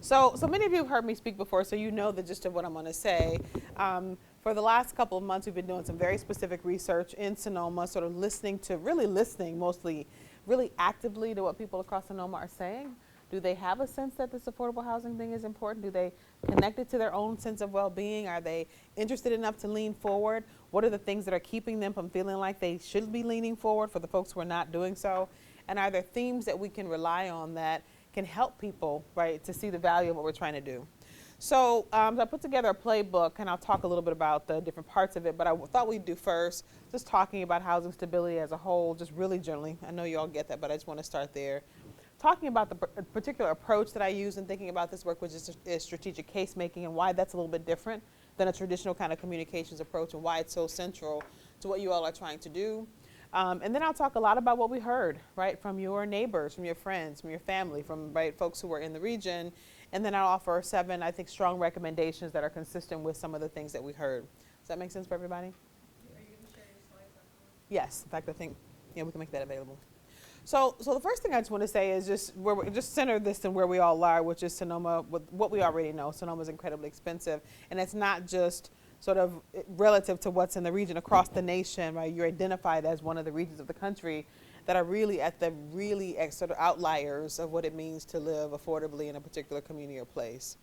So many of you have heard me speak before, so you know the gist of what I'm going to say. For the last couple of months, we've been doing some very specific research in Sonoma, sort of really listening mostly, really actively to what people across Sonoma are saying. Do they have a sense that this affordable housing thing is important? Do they connect it to their own sense of well-being? Are they interested enough to lean forward? What are the things that are keeping them from feeling like they should be leaning forward for the folks who are not doing so? And are there themes that we can rely on that can help people, right, to see the value of what we're trying to do? So I put together a playbook, and I'll talk a little bit about the different parts of it, but I thought we'd do first just talking about housing stability as a whole, just really generally. I know you all get that, but I just want to start there. Talking about the particular approach that I use in thinking about this work, which is strategic case making, and why that's a little bit different than a traditional kind of communications approach, and why it's so central to what you all are trying to do. And then I'll talk a lot about what we heard, right, from your neighbors, from your friends, from your family, from folks who were in the region. And then I'll offer 7, I think, strong recommendations that are consistent with some of the things that we heard. Does that make sense for everybody? Are you going to share your slides afterwards? Yes. In fact, I think, we can make that available. So the first thing I just want to say is just center this in where we all are, which is Sonoma, with what we already know. Sonoma is incredibly expensive, and it's not just sort of relative to what's in the region across the nation, right? You're identified as one of the regions of the country that are really at the sort of outliers of what it means to live affordably in a particular community or place.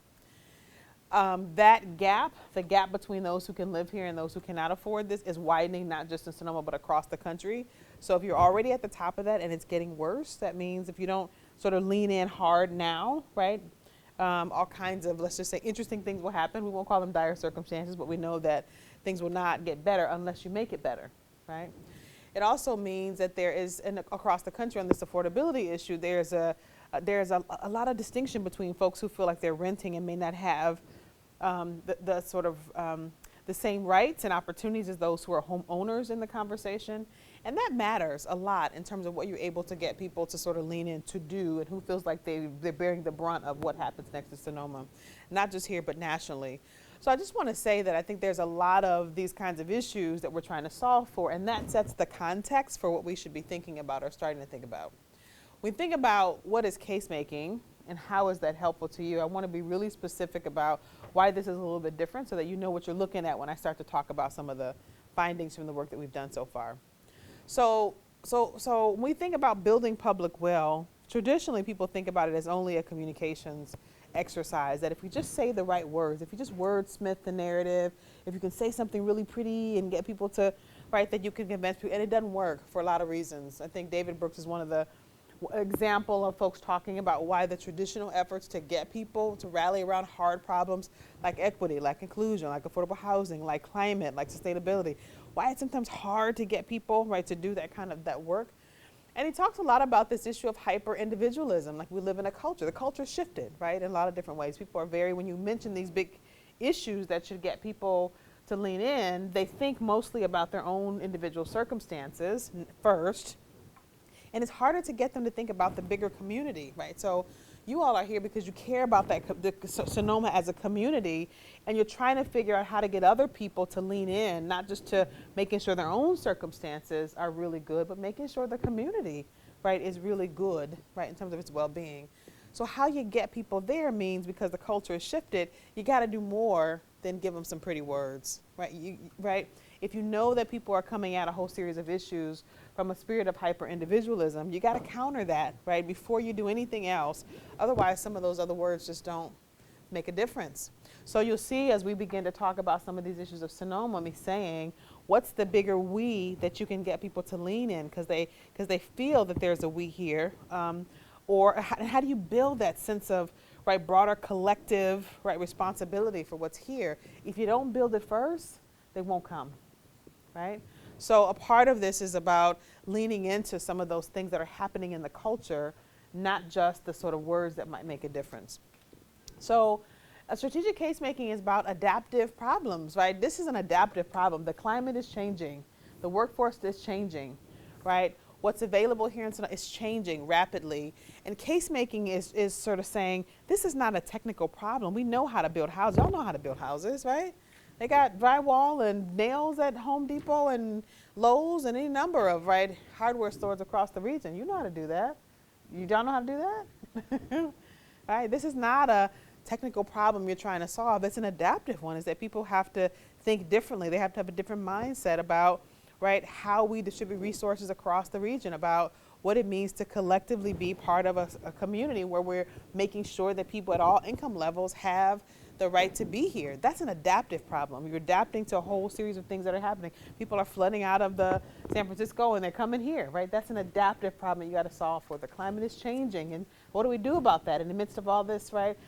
That gap, the gap between those who can live here and those who cannot afford this, is widening, not just in Sonoma, but across the country. So if you're already at the top of that and it's getting worse, that means if you don't sort of lean in hard now, right, all kinds of, let's just say, interesting things will happen. We won't call them dire circumstances, but we know that things will not get better unless you make it better, right? It also means that there is, across the country on this affordability issue, there's a lot of distinction between folks who feel like they're renting and may not have the same rights and opportunities as those who are homeowners in the conversation. And that matters a lot in terms of what you're able to get people to sort of lean in to do, and who feels like they're bearing the brunt of what happens next to Sonoma, not just here, but nationally. So I just want to say that I think there's a lot of these kinds of issues that we're trying to solve for, and that sets the context for what we should be thinking about or starting to think about. When we think about what is case making and how is that helpful to you, I want to be really specific about why this is a little bit different so that you know what you're looking at when I start to talk about some of the findings from the work that we've done so far. So when we think about building public will, traditionally people think about it as only a communications exercise, that if you just say the right words, if you just wordsmith the narrative, if you can say something really pretty and get people to, right, that you can convince people, and it doesn't work for a lot of reasons. I think David Brooks is one of the example of folks talking about why the traditional efforts to get people to rally around hard problems like equity, like inclusion, like affordable housing, like climate, like sustainability, why it's sometimes hard to get people, right, to do that work. And he talks a lot about this issue of hyper-individualism, like we live in a culture. The culture shifted, right, in a lot of different ways. People are when you mention these big issues that should get people to lean in, they think mostly about their own individual circumstances first. And it's harder to get them to think about the bigger community, right? So you all are here because you care about Sonoma as a community, and you're trying to figure out how to get other people to lean in, not just to making sure their own circumstances are really good, but making sure the community, right, is really good, right, in terms of its well-being. So how you get people there means, because the culture has shifted, you got to do more than give them some pretty words, right? Right? If you know that people are coming at a whole series of issues from a spirit of hyper-individualism, you got to counter that, right, before you do anything else. Otherwise, some of those other words just don't make a difference. So you'll see as we begin to talk about some of these issues of Sonoma, me saying, what's the bigger we that you can get people to lean in because they feel that there's a we here, or how do you build that sense of, right, broader collective, right, responsibility for what's here? If you don't build it first, they won't come, right? So a part of this is about leaning into some of those things that are happening in the culture, not just the sort of words that might make a difference. So a strategic case making is about adaptive problems, right? This is an adaptive problem. The climate is changing. The workforce is changing, right? What's available here in Sonoma is changing rapidly. And case making is sort of saying, this is not a technical problem. We know how to build houses. Y'all know how to build houses, right? They got drywall and nails at Home Depot and Lowe's and any number of, right, hardware stores across the region. You know how to do that. You don't know how to do that? Right? This is not a technical problem you're trying to solve. It's an adaptive one, is that people have to think differently. They have to have a different mindset about, right, how we distribute resources across the region, about what it means to collectively be part of a community where we're making sure that people at all income levels have the right to be here. That's an adaptive problem. You're adapting to a whole series of things that are happening. People are flooding out of the San Francisco and they're coming here, right? That's an adaptive problem you got to solve for. The climate is changing, and what do we do about that in the midst of all this, right?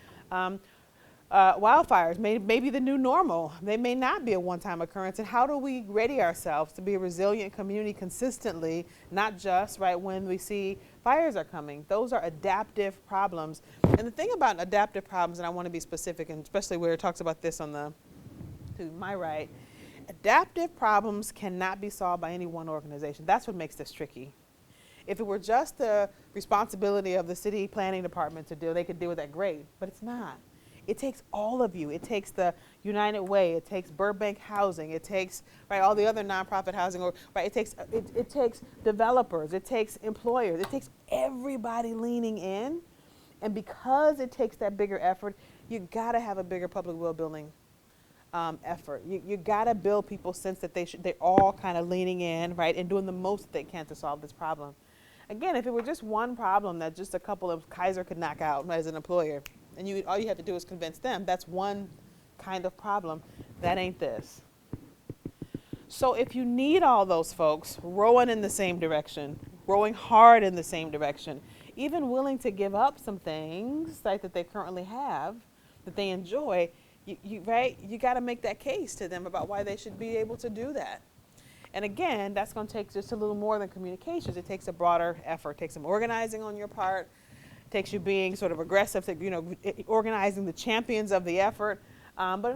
Wildfires may be the new normal. They may not be a one-time occurrence. And how do we ready ourselves to be a resilient community consistently, not just right when we see fires are coming? Those are adaptive problems. And the thing about adaptive problems, and I want to be specific, and especially where it talks about this on the to my right, adaptive problems cannot be solved by any one organization. That's what makes this tricky. If it were just the responsibility of the city planning department to do, they could deal with that, great, but it's not. It takes all of you. It takes the United Way. It takes Burbank Housing. It takes, right, all the other nonprofit housing. Or, right, it takes developers. It takes employers. It takes everybody leaning in. And because it takes that bigger effort, you got to have a bigger public will building effort. You got to build people's sense that they're all kind of leaning in, right, and doing the most that they can to solve this problem. Again, if it were just one problem that just a couple of Kaiser could knock out as an employer, and all you have to do is convince them, that's one kind of problem. That ain't this. So if you need all those folks rowing in the same direction, rowing hard in the same direction, even willing to give up some things, right, that they currently have, that they enjoy, you got to make that case to them about why they should be able to do that. And again, that's going to take just a little more than communications. It takes a broader effort. It takes some organizing on your part. Takes you being sort of aggressive, organizing the champions of the effort, but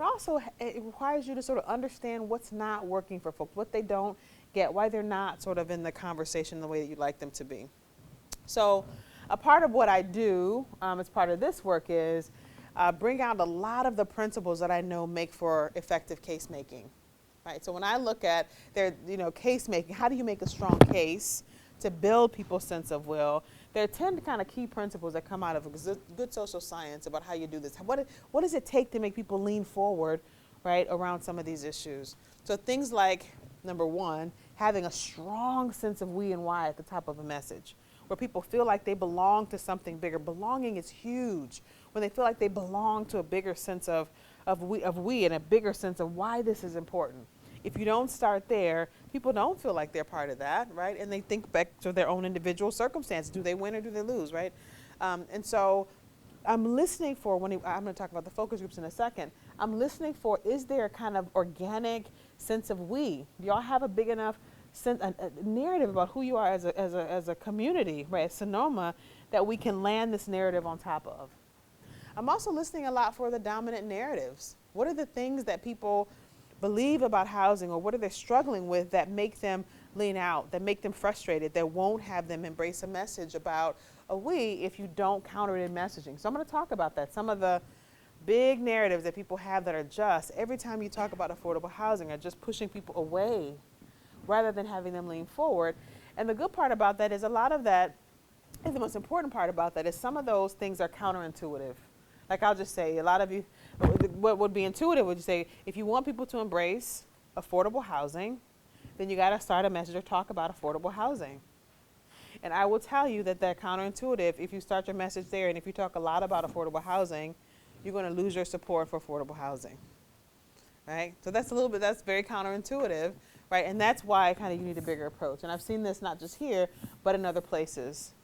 it requires you to sort of understand what's not working for folks, what they don't get, why they're not sort of in the conversation the way that you'd like them to be. So a part of what I do as part of this work is bring out a lot of the principles that I know make for effective case making. Right? So when I look at their case making, how do you make a strong case to build people's sense of will? There are 10 kind of key principles that come out of good social science about how you do this. What does it take to make people lean forward, right, around some of these issues? So things like, number one, having a strong sense of we and why at the top of a message, where people feel like they belong to something bigger. Belonging is huge. When they feel like they belong to a bigger sense of we and a bigger sense of why this is important. If you don't start there, people don't feel like they're part of that, right? And they think back to their own individual circumstances. Do they win or do they lose, right? And so I'm listening for, I'm going to talk about the focus groups in a second. I'm listening for, is there a kind of organic sense of we? Do y'all have a big enough a narrative about who you are as a community, right, as Sonoma, that we can land this narrative on top of? I'm also listening a lot for the dominant narratives. What are the things that people believe about housing, or what are they struggling with that make them lean out, that make them frustrated, that won't have them embrace a message about a we if you don't counter it in messaging? So I'm going to talk about that. Some of the big narratives that people have that are just, every time you talk about affordable housing, are just pushing people away rather than having them lean forward. And the good part about that is a lot of that, and the most important part about that is some of those things are counterintuitive. Like I'll just say, a lot of you, what would be intuitive would you say, if you want people to embrace affordable housing, then you got to start a message or talk about affordable housing. And I will tell you that counterintuitive, if you start your message there and if you talk a lot about affordable housing, you're going to lose your support for affordable housing, right? So that's very counterintuitive, right? And that's why kind of you need a bigger approach. And I've seen this not just here, but in other places.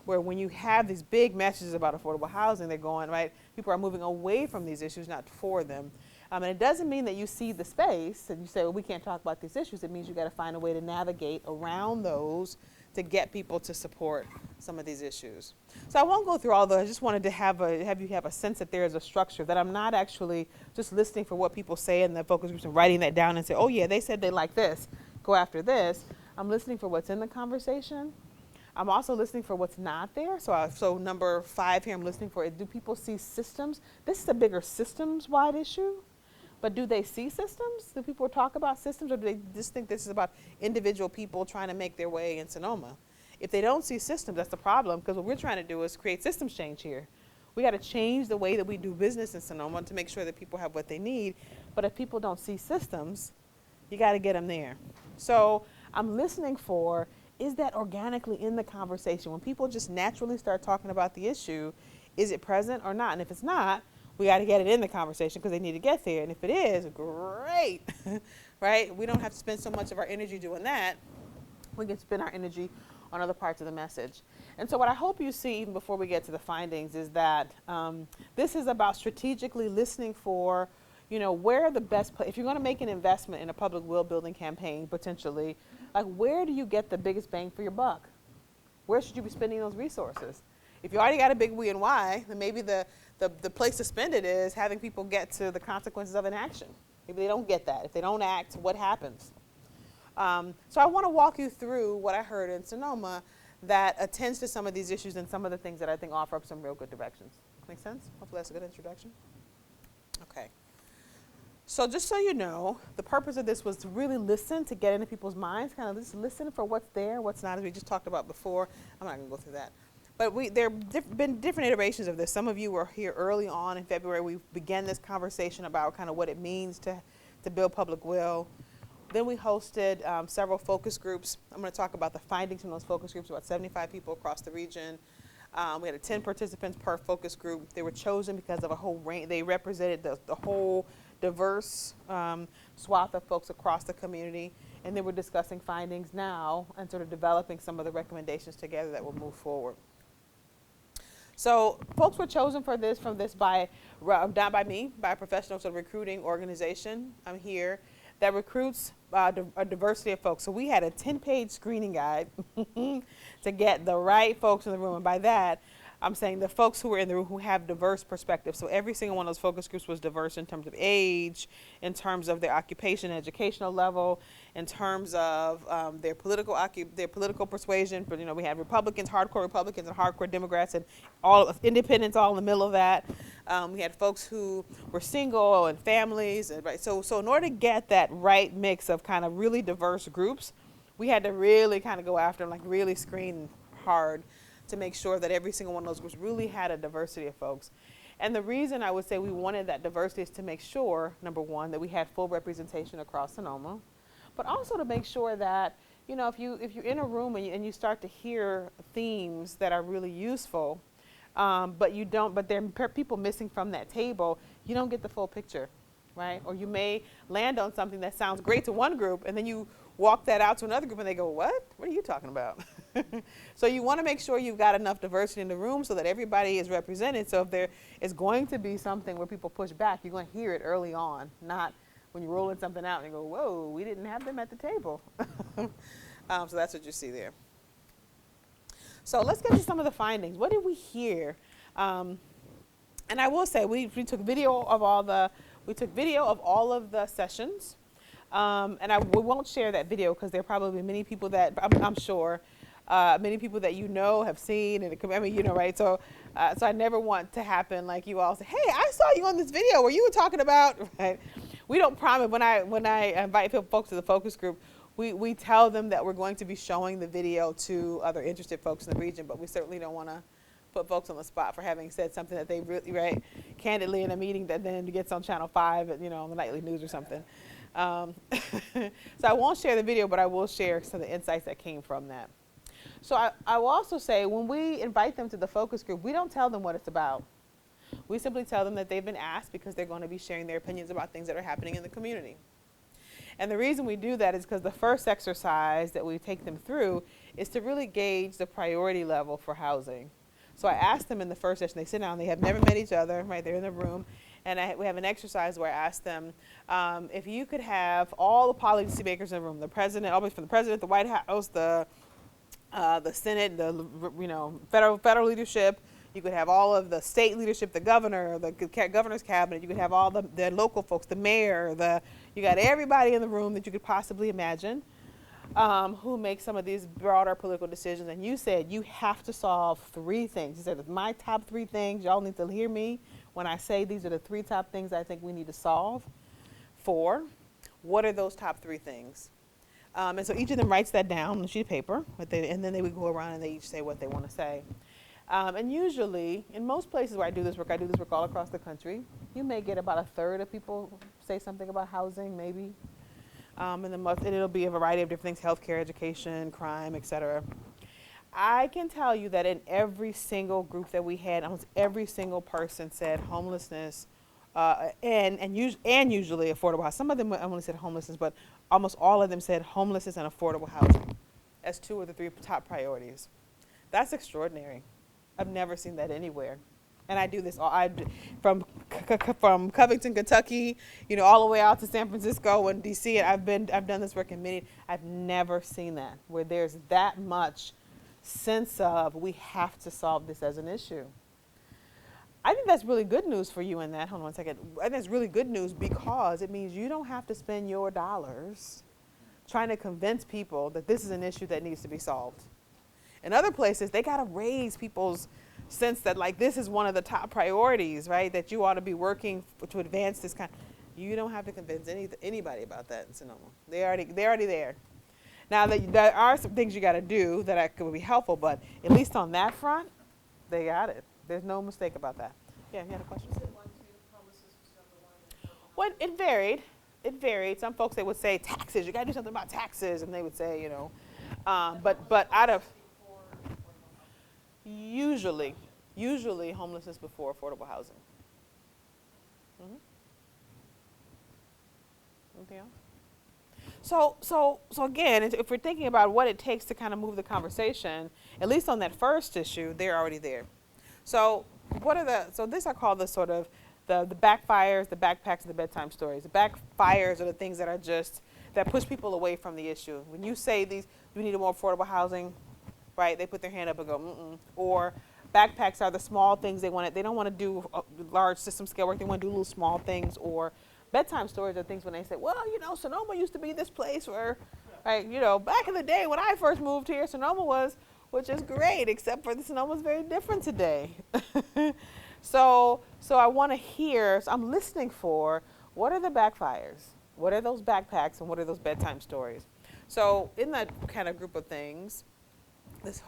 Where when you have these big messages about affordable housing, they're going, right, people are moving away from these issues, not for them. And it doesn't mean that you see the space and you say, well, we can't talk about these issues. It means you got to find a way to navigate around those to get people to support some of these issues. So I won't go through all those. I just wanted to have you have a sense that there is a structure, that I'm not actually just listening for what people say in the focus groups and writing that down and say, oh yeah, they said they like this, go after this. I'm listening for what's in the conversation. I'm also listening for what's not there. So number 5 here, I'm listening for, do people see systems? This is a bigger systems-wide issue, but do they see systems? Do people talk about systems, or do they just think this is about individual people trying to make their way in Sonoma? If they don't see systems, that's the problem, because what we're trying to do is create systems change here. We got to change the way that we do business in Sonoma to make sure that people have what they need. But if people don't see systems, you got to get them there. So I'm listening for, is that organically in the conversation? When people just naturally start talking about the issue, is it present or not? And if it's not, we got to get it in the conversation because they need to get there. And if it is, great, right? We don't have to spend so much of our energy doing that. We can spend our energy on other parts of the message. And so what I hope you see, even before we get to the findings, is that this is about strategically listening for, where are the best if you're going to make an investment in a public will building campaign, potentially, like where do you get the biggest bang for your buck? Where should you be spending those resources? If you already got a big we and why, then maybe the place to spend it is having people get to the consequences of inaction. Maybe they don't get that. If they don't act, what happens? So I want to walk you through what I heard in Sonoma that attends to some of these issues and some of the things that I think offer up some real good directions. Make sense? Hopefully that's a good introduction. Okay. So just so you know, the purpose of this was to really listen, to get into people's minds, kind of just listen for what's there, what's not, as we just talked about before. I'm not going to go through that. But there have been different iterations of this. Some of you were here early on in February. We began this conversation about kind of what it means to build public will. Then we hosted several focus groups. I'm going to talk about the findings from those focus groups, about 75 people across the region. We had 10 participants per focus group. They were chosen because of a whole range. They represented the whole diverse swath of folks across the community. And then we're discussing findings now and sort of developing some of the recommendations together that will move forward. So folks were chosen from this not by me, by a professional sort of recruiting organization. I'm here that recruits a diversity of folks. So we had a 10-page screening guide to get the right folks in the room. And by that, I'm saying the folks who were in the room who have diverse perspectives. So every single one of those focus groups was diverse in terms of age, in terms of their occupation and educational level, in terms of their political persuasion. But we had hardcore Republicans and hardcore Democrats, and all independents all in the middle of that. We had folks who were single and families, and right. So in order to get that right mix of kind of really diverse groups, we had to really kind of go after them, like really screen hard to make sure that every single one of those groups really had a diversity of folks. And the reason I would say we wanted that diversity is to make sure, number one, that we had full representation across Sonoma, but also to make sure that, if you're in a room and you start to hear themes that are really useful, but there are people missing from that table, you don't get the full picture, right? Or you may land on something that sounds great to one group, and then you walk that out to another group and they go, what? What are you talking about? So you want to make sure you've got enough diversity in the room so that everybody is represented. So if there is going to be something where people push back, you're going to hear it early on, not when you're rolling something out and you go, whoa, we didn't have them at the table. So that's what you see there. So let's get to some of the findings. What did we hear? And I will say we took video of all of the sessions. And we won't share that video because there are probably many people that I'm sure many people that have seen, and right? So I never want to happen like you all say, hey, I saw you on this video where you were talking about, right? We don't promise when I invite folks to the focus group, we tell them that we're going to be showing the video to other interested folks in the region, but we certainly don't want to put folks on the spot for having said something that they really, right, candidly in a meeting that then gets on Channel 5, on the nightly news or something. So I won't share the video, but I will share some of the insights that came from that. So I will also say when we invite them to the focus group, we don't tell them what it's about. We simply tell them that they've been asked because they're going to be sharing their opinions about things that are happening in the community. And the reason we do that is because the first exercise that we take them through is to really gauge the priority level for housing. So I asked them in the first session, they sit down, they have never met each other, right, they're in the room. And we have an exercise where I asked them, if you could have all the policymakers in the room, the president, always from the president, the White House, the Senate, the federal leadership, you could have all of the state leadership, the governor, the governor's cabinet, you could have all the local folks, the mayor, you got everybody in the room that you could possibly imagine who make some of these broader political decisions. And you said you have to solve 3 things. You said, my top 3 things, y'all need to hear me when I say these are the 3 top things I think we need to solve for. What are those top 3 things? And so each of them writes that down on a sheet of paper, and then they would go around and they each say what they want to say. And usually, in most places where I do this work all across the country. You may get about a third of people say something about housing, maybe. And it'll be a variety of different things: healthcare, education, crime, etc. I can tell you that in every single group that we had, almost every single person said homelessness, and usually affordable housing. Some of them only said homelessness, but almost all of them said homelessness and affordable housing as two of the three top priorities. That's extraordinary. I've never seen that anywhere. And I do this from Covington, Kentucky, all the way out to San Francisco and DC. And I've done this work in many. I've never seen that where there's that much sense of we have to solve this as an issue. I think that's really good news for you in that. Hold on one second. I think that's really good news because it means you don't have to spend your dollars trying to convince people that this is an issue that needs to be solved. In other places, they got to raise people's sense that like this is one of the top priorities, right? That you ought to be working to advance this kind. You don't have to convince anybody about that in Sonoma. They're already there. Now there are some things you got to do that could be helpful, but at least on that front, they got it. There's no mistake about that. Yeah, you had a question? Was it 1, 2, homelessness was number 1? Well, it varied. It varied. Some folks, they would say taxes. You got to do something about taxes, and they would say, but out of usually homelessness before affordable housing. Mm-hmm. Anything else? So again, if we're thinking about what it takes to kind of move the conversation, at least on that first issue, they're already there. So these are called the sort of the backfires, the backpacks, and the bedtime stories. The backfires are the things that push people away from the issue. When you say we need more affordable housing, right? They put their hand up and go, mm-mm. Or backpacks are the small things they want. They don't want to do large system scale work. They want to do little small things. Or bedtime stories are things when they say, well, Sonoma used to be this place where, right, back in the day when I first moved here, Sonoma was, which is great, except for Sonoma's very different today. So I want to hear, so I'm listening for, what are the backfires? What are those backpacks and what are those bedtime stories? So in that kind of group of things, this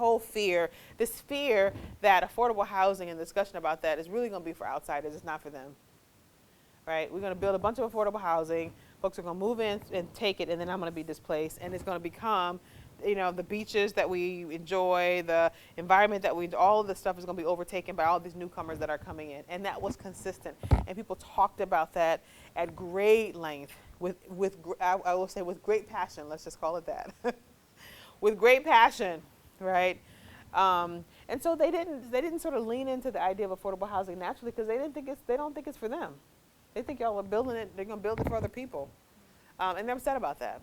fear that affordable housing and discussion about that is really going to be for outsiders. It's not for them, right? We're going to build a bunch of affordable housing. Folks are going to move in and take it, and then I'm going to be displaced. And it's going to become, the beaches that we enjoy, the environment all of this stuff is going to be overtaken by all these newcomers that are coming in. And that was consistent. And people talked about that at great length, I will say with great passion. Let's just call it that. With great passion. Right, and so they didn't sort of lean into the idea of affordable housing naturally because they don't think it's for them. They think y'all are building it. They're gonna build it for other people, and they're upset about that.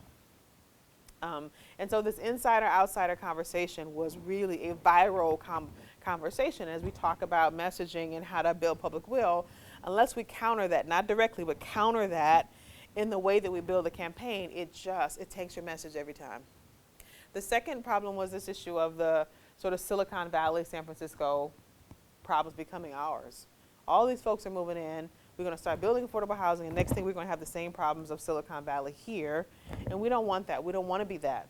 And so this insider-outsider conversation was really a viral conversation as we talk about messaging and how to build public will. Unless we counter that, not directly, but counter that in the way that we build a campaign, it takes your message every time. The second problem was this issue of the sort of Silicon Valley, San Francisco problems becoming ours. All these folks are moving in. We're going to start building affordable housing, and next thing we're going to have the same problems of Silicon Valley here, and we don't want that. We don't want to be that.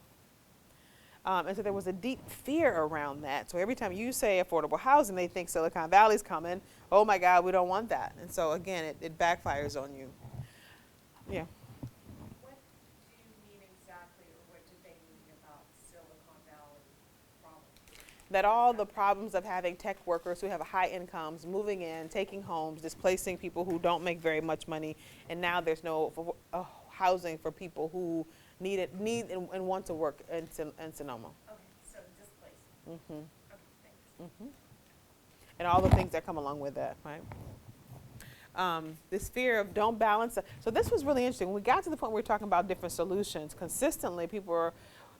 And so there was a deep fear around that. So every time you say affordable housing, they think Silicon Valley's coming. Oh my God, we don't want that. And so again, it backfires on you. Yeah. That all the problems of having tech workers who have high incomes moving in, taking homes, displacing people who don't make very much money, and now there's no housing for people who need and want to work in Sonoma. Okay, so displaced. Mm-hmm. Okay, thanks. Mm-hmm. And all the things that come along with that, right? This fear of don't balance. So this was really interesting. When we got to the point where we were talking about different solutions, consistently people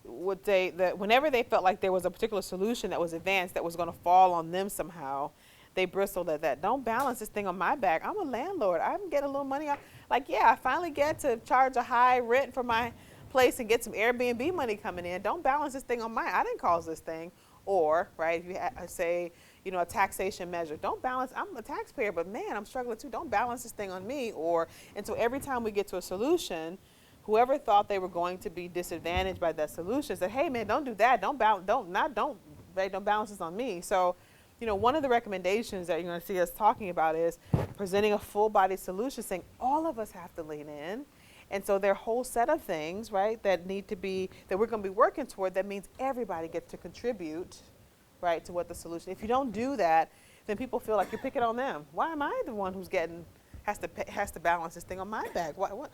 would say that whenever they felt like there was a particular solution that was advanced that was going to fall on them somehow, they bristled at that. Don't balance this thing on my back. I'm a landlord. I'm getting a little money off. Like, yeah, I finally get to charge a high rent for my place and get some Airbnb money coming in. Don't balance this thing on I didn't cause this thing. Or, right, if you say, a taxation measure. Don't balance, I'm a taxpayer, but man, I'm struggling too. Don't balance this thing on me. And so every time we get to a solution, whoever thought they were going to be disadvantaged by that solution said, hey man, don't do that. Don't balance this on me. So, one of the recommendations that you're going to see us talking about is presenting a full body solution, saying all of us have to lean in. And so there are a whole set of things, right, that need to be, that we're going to be working toward. That means everybody gets to contribute, right, to what the solution. If you don't do that, then people feel like you're picking on them. Why am I the one who's has to balance this thing on my back? What?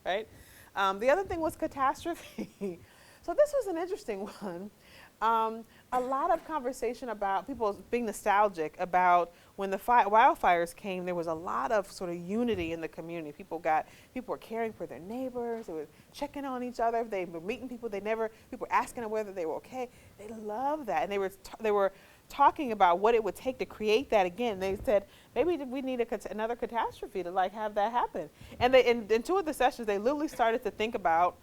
Right? The other thing was catastrophe. So this was an interesting one. A lot of conversation about people being nostalgic about when the wildfires came. There was a lot of sort of unity in the community. People were caring for their neighbors. They were checking on each other. They were meeting people. People were asking them whether they were okay. They loved that, and they were talking about what it would take to create that again. They said maybe we need another catastrophe to like have that happen. And in two of the sessions, they literally started to think about.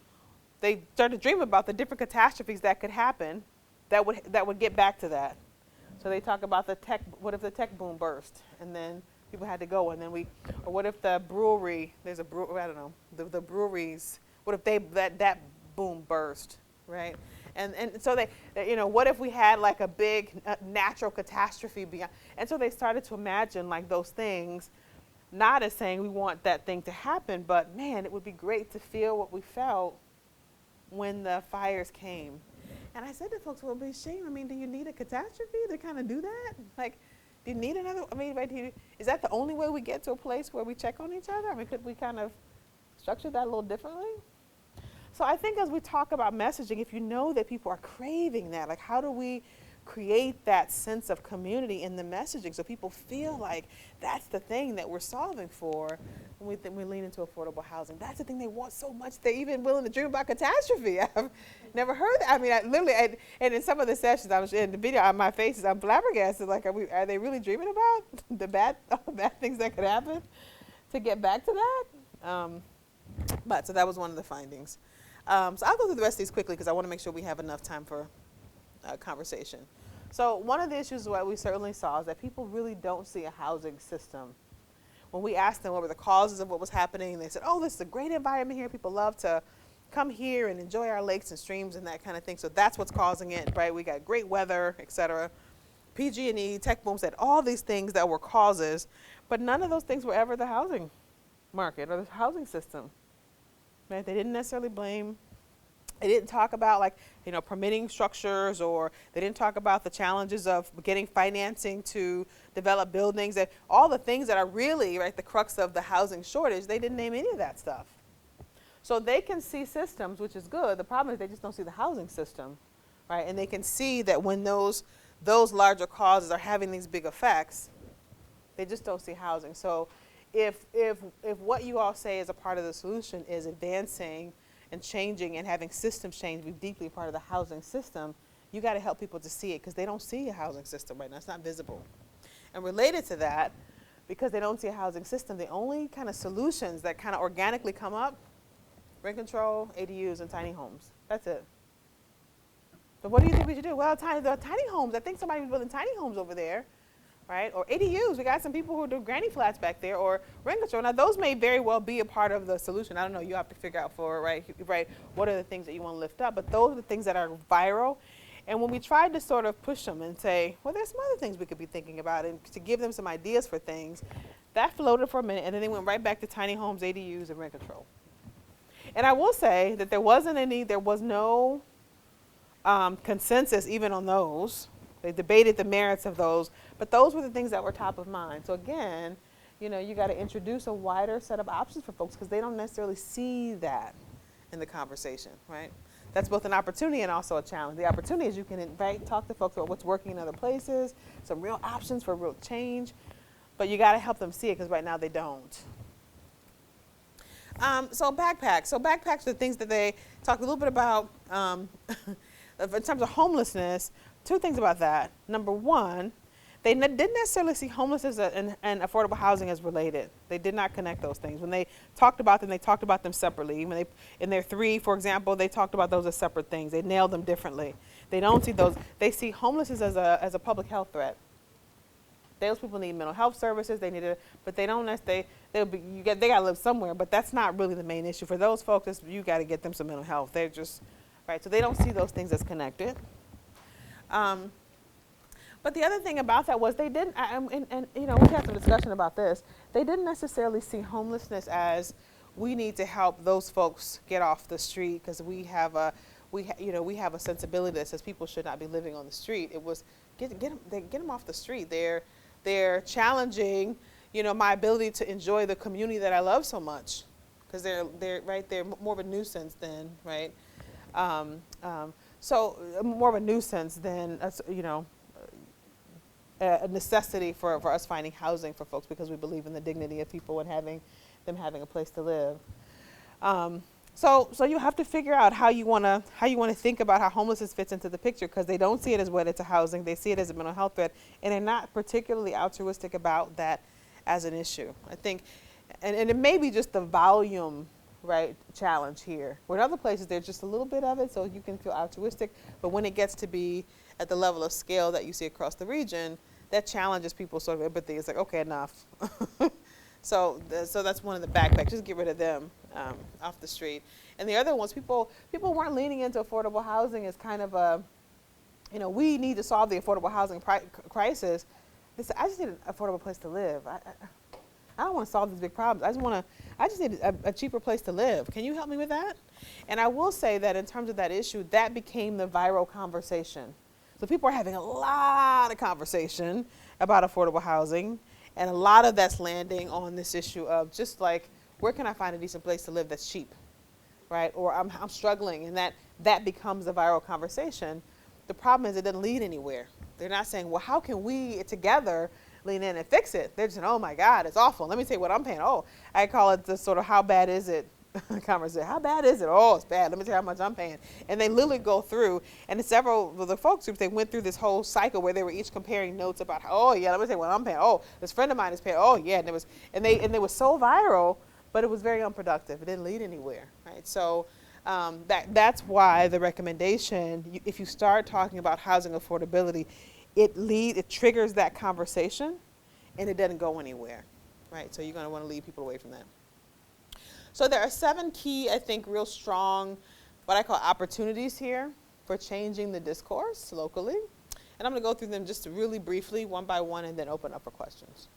They started to dream about the different catastrophes that could happen. That would get back to that. So they talk about what if the tech boom burst and then people had to go, and then or what if the brewery, there's a brewery, I don't know, the breweries, what if that boom burst, right? And so what if we had like a big natural catastrophe beyond, and so they started to imagine like those things, not as saying we want that thing to happen, but man, it would be great to feel what we felt when the fires came. And I said to folks, well, it'd be a shame. I mean, do you need a catastrophe to kind of do that? Like, do you need another? I mean, is that the only way we get to a place where we check on each other? I mean, could we kind of structure that a little differently? So I think as we talk about messaging, if you know that people are craving that, like how do we create that sense of community in the messaging so people feel like that's the thing that we're solving for when we lean into affordable housing. That's the thing they want so much they're even willing to dream about catastrophe. I've never heard that. I mean, and in some of the sessions, I was in the video on my face, I'm flabbergasted. Like, are they really dreaming about the bad things that could happen to get back to that? But so that was one of the findings. So I'll go through the rest of these quickly because I want to make sure we have enough time for conversation. So one of the issues what we certainly saw is that people really don't see a housing system. When we asked them what were the causes of what was happening, they said, oh, this is a great environment here. People love to come here and enjoy our lakes and streams and that kind of thing. So that's what's causing it, right? We got great weather, et cetera. PG&E, tech boom, said all these things that were causes, but none of those things were ever the housing market or the housing system. Right? They didn't necessarily blame. They didn't talk about permitting structures, or they didn't talk about the challenges of getting financing to develop buildings, and all the things that are really the crux of the housing shortage. They didn't name any of that stuff. So they can see systems, which is good. The problem is they just don't see the housing system, right? And they can see that when those larger causes are having these big effects, they just don't see housing. So if what you all say is a part of the solution is advancing and changing and having systems change, be deeply part of the housing system, you got to help people to see it because they don't see a housing system right now. It's not visible. And related to that, because they don't see a housing system, the only kind of solutions that kind of organically come up, rent control, ADUs, and tiny homes. That's it. So what do you think we should do? Well, the tiny homes, I think somebody was building tiny homes over there, right? Or ADUs, we got some people who do granny flats back there, or rent control. Now those may very well be a part of the solution. I don't know, you have to figure out right, what are the things that you want to lift up, but those are the things that are viral. And when we tried to sort of push them and say, well, there's some other things we could be thinking about, and to give them some ideas for things, that floated for a minute, and then they went right back to tiny homes, ADUs, and rent control. And I will say that there was no consensus even on those. They debated the merits of those, but those were the things that were top of mind. So again, you got to introduce a wider set of options for folks because they don't necessarily see that in the conversation, right? That's both an opportunity and also a challenge. The opportunity is you can talk to folks about what's working in other places, some real options for real change, but you got to help them see it because right now they don't. So backpacks are the things that they talked a little bit about in terms of homelessness. Two things about that. Number one, they didn't necessarily see homelessness and affordable housing as related. They did not connect those things. When they talked about them, they talked about them separately. When in their three, for example, they talked about those as separate things. They nailed them differently. They don't see those. They see homelessness as a public health threat. Those people need mental health services. They need it, but they don't necessarily. They got to live somewhere. But that's not really the main issue for those folks. You got to get them some mental health. They're just right. So they don't see those things as connected. But the other thing about that was they didn't, and you know, we had some discussion about this. They didn't necessarily see homelessness as we need to help those folks get off the street because you know, we have a sensibility that says people should not be living on the street. It was get them off the street. They're challenging, you know, my ability to enjoy the community that I love so much because they're more of a nuisance than right. So more of a nuisance than you know. A necessity for us finding housing for folks because we believe in the dignity of people and having a place to live. So you have to figure out how you want to think about how homelessness fits into the picture because they don't see it as what it's a housing, they see it as a mental health threat, and they're not particularly altruistic about that as an issue. I think, and it may be just the volume, right, challenge here. Where in other places there's just a little bit of it, so you can feel altruistic, but when it gets to be at the level of scale that you see across the region, that challenges people's sort of empathy. It's like, okay, enough. So that's one of the backpacks. Just get rid of them off the street. And the other ones, people weren't leaning into affordable housing as kind of a, you know, we need to solve the affordable housing crisis. They said, I just need an affordable place to live. I don't want to solve these big problems. I just need a cheaper place to live. Can you help me with that? And I will say that in terms of that issue, that became the viral conversation. So people are having a lot of conversation about affordable housing, and a lot of that's landing on this issue of just like, where can I find a decent place to live that's cheap, right? Or I'm struggling, and that becomes a viral conversation. The problem is it doesn't lead anywhere. They're not saying, well, how can we together lean in and fix it? They're just saying, oh my God, it's awful. Let me tell you what I'm paying. Oh, I call it the sort of how bad is it conversation. How bad is it? Oh, it's bad. Let me tell you how much I'm paying. And they literally go through, and several of the folks groups, they went through this whole cycle where they were each comparing notes about, oh yeah, let me tell you what I'm paying. Oh, this friend of mine is paying. Oh yeah, and they were so viral, but it was very unproductive. It didn't lead anywhere, right? So that's why the recommendation, if you start talking about housing affordability, it triggers that conversation, and it doesn't go anywhere, right? So you're going to want to lead people away from that. So there are 7 key, I think, real strong, what I call opportunities here for changing the discourse locally. And I'm going to go through them just really briefly, one by one, and then open up for questions.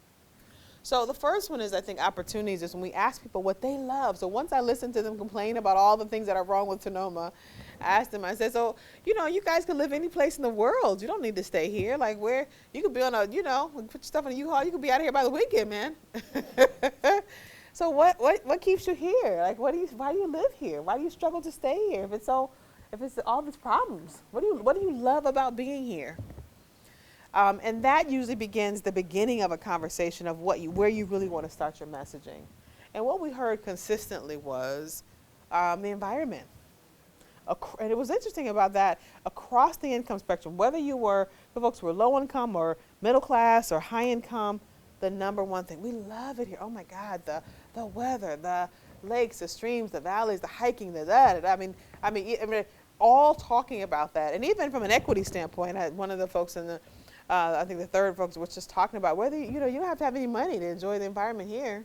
So the first one is, I think, opportunities is when we ask people what they love. So once I listened to them complain about all the things that are wrong with Sonoma, I asked them, I said, so, you know, you guys can live any place in the world. You don't need to stay here. Like where, you could be on a, you know, put your stuff in a U-Haul, you could be out of here by the weekend, man. So what keeps you here? Like why do you live here? Why do you struggle to stay here if it's all these problems? What do you love about being here? And that usually begins the beginning of a conversation of where you really want to start your messaging. And what we heard consistently was the environment. And it was interesting about that across the income spectrum, whether the folks who were low income or middle class or high income, the number one thing, we love it here. Oh my God, the weather, the lakes, the streams, the valleys, the hiking, the that. I mean, all talking about that. And even from an equity standpoint, one of the folks in the, I think the third folks was just talking about whether, you know, you don't have to have any money to enjoy the environment here.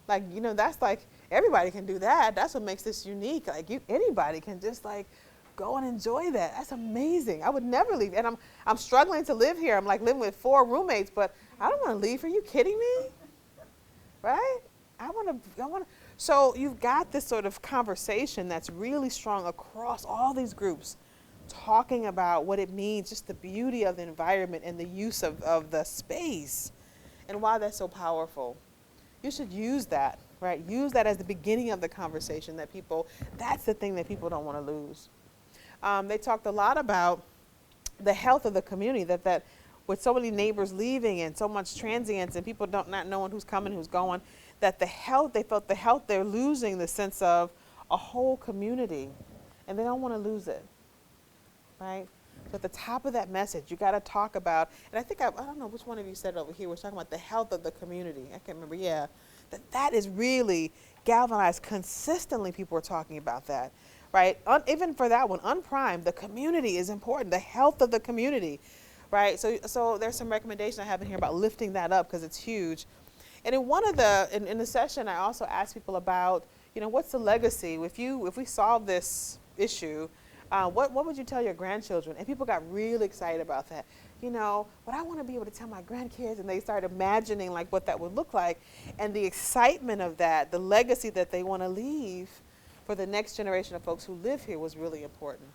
Like, you know, that's like, everybody can do that. That's what makes this unique. Like anybody can just like go and enjoy that. That's amazing. I would never leave. And I'm struggling to live here. I'm like living with 4 roommates, but I don't want to leave. Are you kidding me? Right? I want to. So you've got this sort of conversation that's really strong across all these groups, talking about what it means, just the beauty of the environment and the use of the space, and why that's so powerful. You should use that, right? Use that as the beginning of the conversation that's the thing that people don't want to lose. They talked a lot about the health of the community, that with so many neighbors leaving and so much transience and people not knowing who's coming, who's going, that they felt the health, they're losing the sense of a whole community, and they don't want to lose it, right? So at the top of that message, you got to talk about, and I think, I don't know which one of you said it over here, we're talking about the health of the community. I can't remember, yeah. That is really galvanized. Consistently, people are talking about that, right? Even for that one, unprimed, the community is important, the health of the community, right? So there's some recommendations I have in here about lifting that up because it's huge. And in the session, I also asked people about, you know, what's the legacy? If we solve this issue, what would you tell your grandchildren? And people got really excited about that. what I want to be able to tell my grandkids, and they start imagining like what that would look like, and the excitement of that, the legacy that they want to leave for the next generation of folks who live here was really important.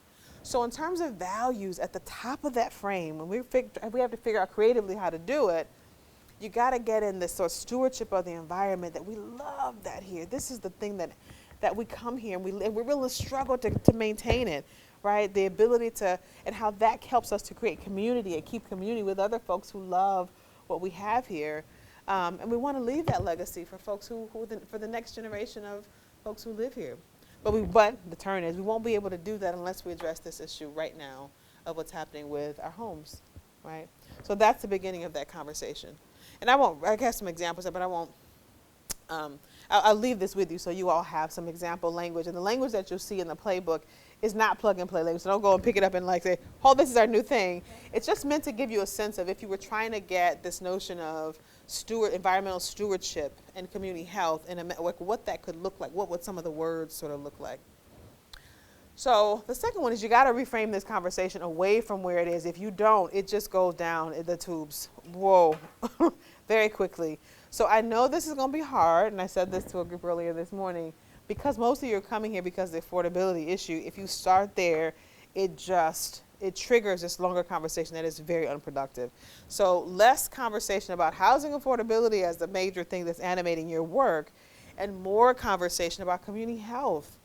So in terms of values, at the top of that frame, when we have to figure out creatively how to do it, you got to get in this sort of stewardship of the environment that we love that here. This is the thing that we come here and we really struggle to maintain it, right? The ability to, and how that helps us to create community and keep community with other folks who love what we have here. And we want to leave that legacy for folks for the next generation of folks who live here. But the turn is, we won't be able to do that unless we address this issue right now of what's happening with our homes, right? So that's the beginning of that conversation. And I have some examples, but I won't, I'll leave this with you so you all have some example language. And the language that you'll see in the playbook is not plug and play language. So don't go and pick it up and like say, oh, this is our new thing. It's just meant to give you a sense of if you were trying to get this notion of environmental stewardship and community health and what that could look like. What would some of the words sort of look like? So the second one is you got to reframe this conversation away from where it is. If you don't, it just goes down in the tubes. Whoa, very quickly. So I know this is going to be hard, and I said this to a group earlier this morning, because most of you are coming here because of the affordability issue. If you start there, it triggers this longer conversation that is very unproductive. So less conversation about housing affordability as the major thing that's animating your work, and more conversation about community health,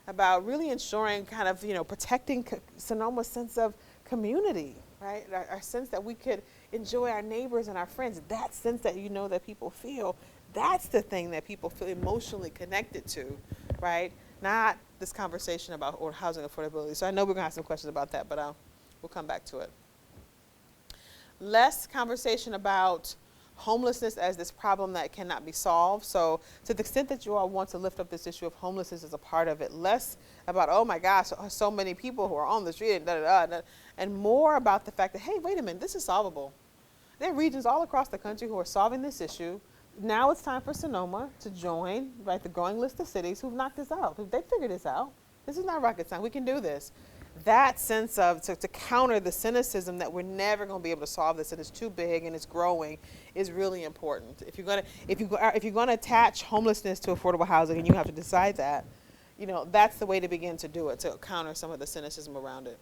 about really ensuring kind of, protecting Sonoma's sense of community, right? Our sense that we could enjoy our neighbors and our friends, that sense that that people feel, that's the thing that people feel emotionally connected to, right? Not this conversation about or housing affordability. So I know we're gonna have some questions about that, but we'll come back to it. Less conversation about homelessness as this problem that cannot be solved. So to the extent that you all want to lift up this issue of homelessness as a part of it, less about, oh my gosh, so many people who are on the street and more about the fact that, hey, wait a minute, this is solvable. There are regions all across the country who are solving this issue. Now it's time for Sonoma to join, right, the growing list of cities who've knocked this out. They figured this out. This is not rocket science. We can do this. That sense of, to counter the cynicism that we're never going to be able to solve this and it's too big and it's growing is really important. If you're going to attach homelessness to affordable housing, and you have to decide that, that's the way to begin to do it, to counter some of the cynicism around it.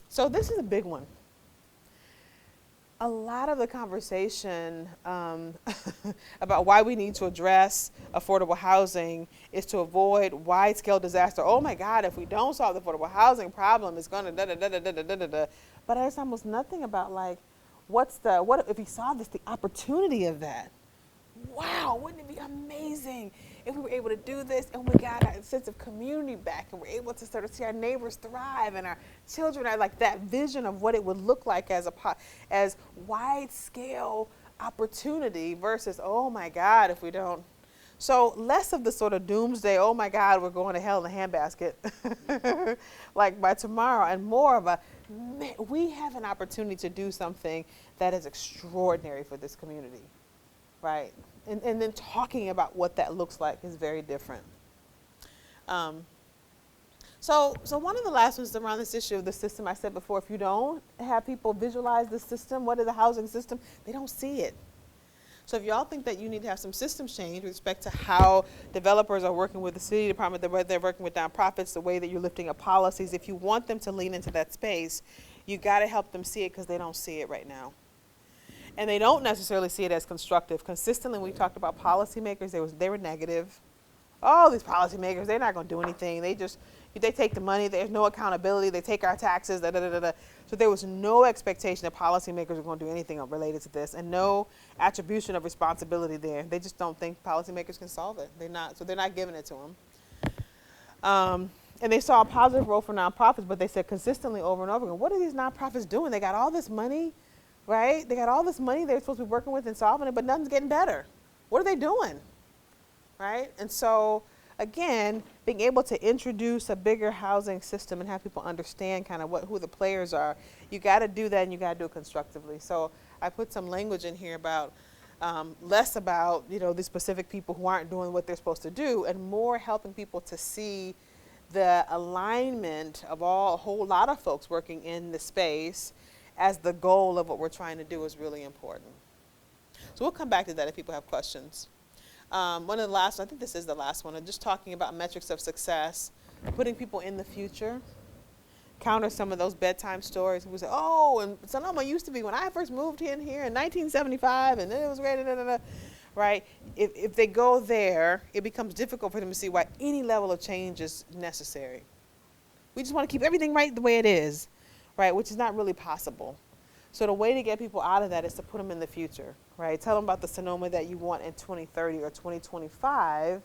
So this is a big one. A lot of the conversation about why we need to address affordable housing is to avoid wide-scale disaster. Oh my God, if we don't solve the affordable housing problem, it's gonna da-da-da-da-da-da-da-da. But there's almost nothing about like, what if we solve this, the opportunity of that. Wow, wouldn't it be amazing if we were able to do this and we got a sense of community back and we're able to sort of see our neighbors thrive and our children are like that vision of what it would look like as wide scale opportunity versus, oh my God, if we don't. So less of the sort of doomsday, oh my God, we're going to hell in a handbasket like by tomorrow, and more of a, man, we have an opportunity to do something that is extraordinary for this community. Right, and then talking about what that looks like is very different. So one of the last ones around this issue of the system, I said before, if you don't have people visualize the system, what is the housing system, they don't see it. So if y'all think that you need to have some systems change with respect to how developers are working with the city department, the way they're working with nonprofits, the way that you're lifting up policies, if you want them to lean into that space, you got to help them see it because they don't see it right now. And they don't necessarily see it as constructive. Consistently, we talked about policymakers, they were negative. Oh, these policymakers, they're not going to do anything. They take the money, there's no accountability, they take our taxes, da-da-da-da-da. So there was no expectation that policymakers were going to do anything related to this, and no attribution of responsibility there. They just don't think policymakers can solve it. So they're not giving it to them. And they saw a positive role for nonprofits, but they said consistently over and over again, what are these nonprofits doing? They got all this money. Right? They got all this money they're supposed to be working with and solving it, but nothing's getting better. What are they doing? Right? And so, again, being able to introduce a bigger housing system and have people understand kind of who the players are, you got to do that and you got to do it constructively. So I put some language in here about less about, the specific people who aren't doing what they're supposed to do and more helping people to see the alignment of a whole lot of folks working in the space as the goal of what we're trying to do is really important. So we'll come back to that if people have questions. One of the last, I think this is the last one, just talking about metrics of success, putting people in the future. Counter some of those bedtime stories. People say, oh, and Sonoma used to be when I first moved in here in 1975, and then it was great, right? If they go there, it becomes difficult for them to see why any level of change is necessary. We just want to keep everything right the way it is, right? Which is not really possible. So the way to get people out of that is to put them in the future, right? Tell them about the Sonoma that you want in 2030 or 2025.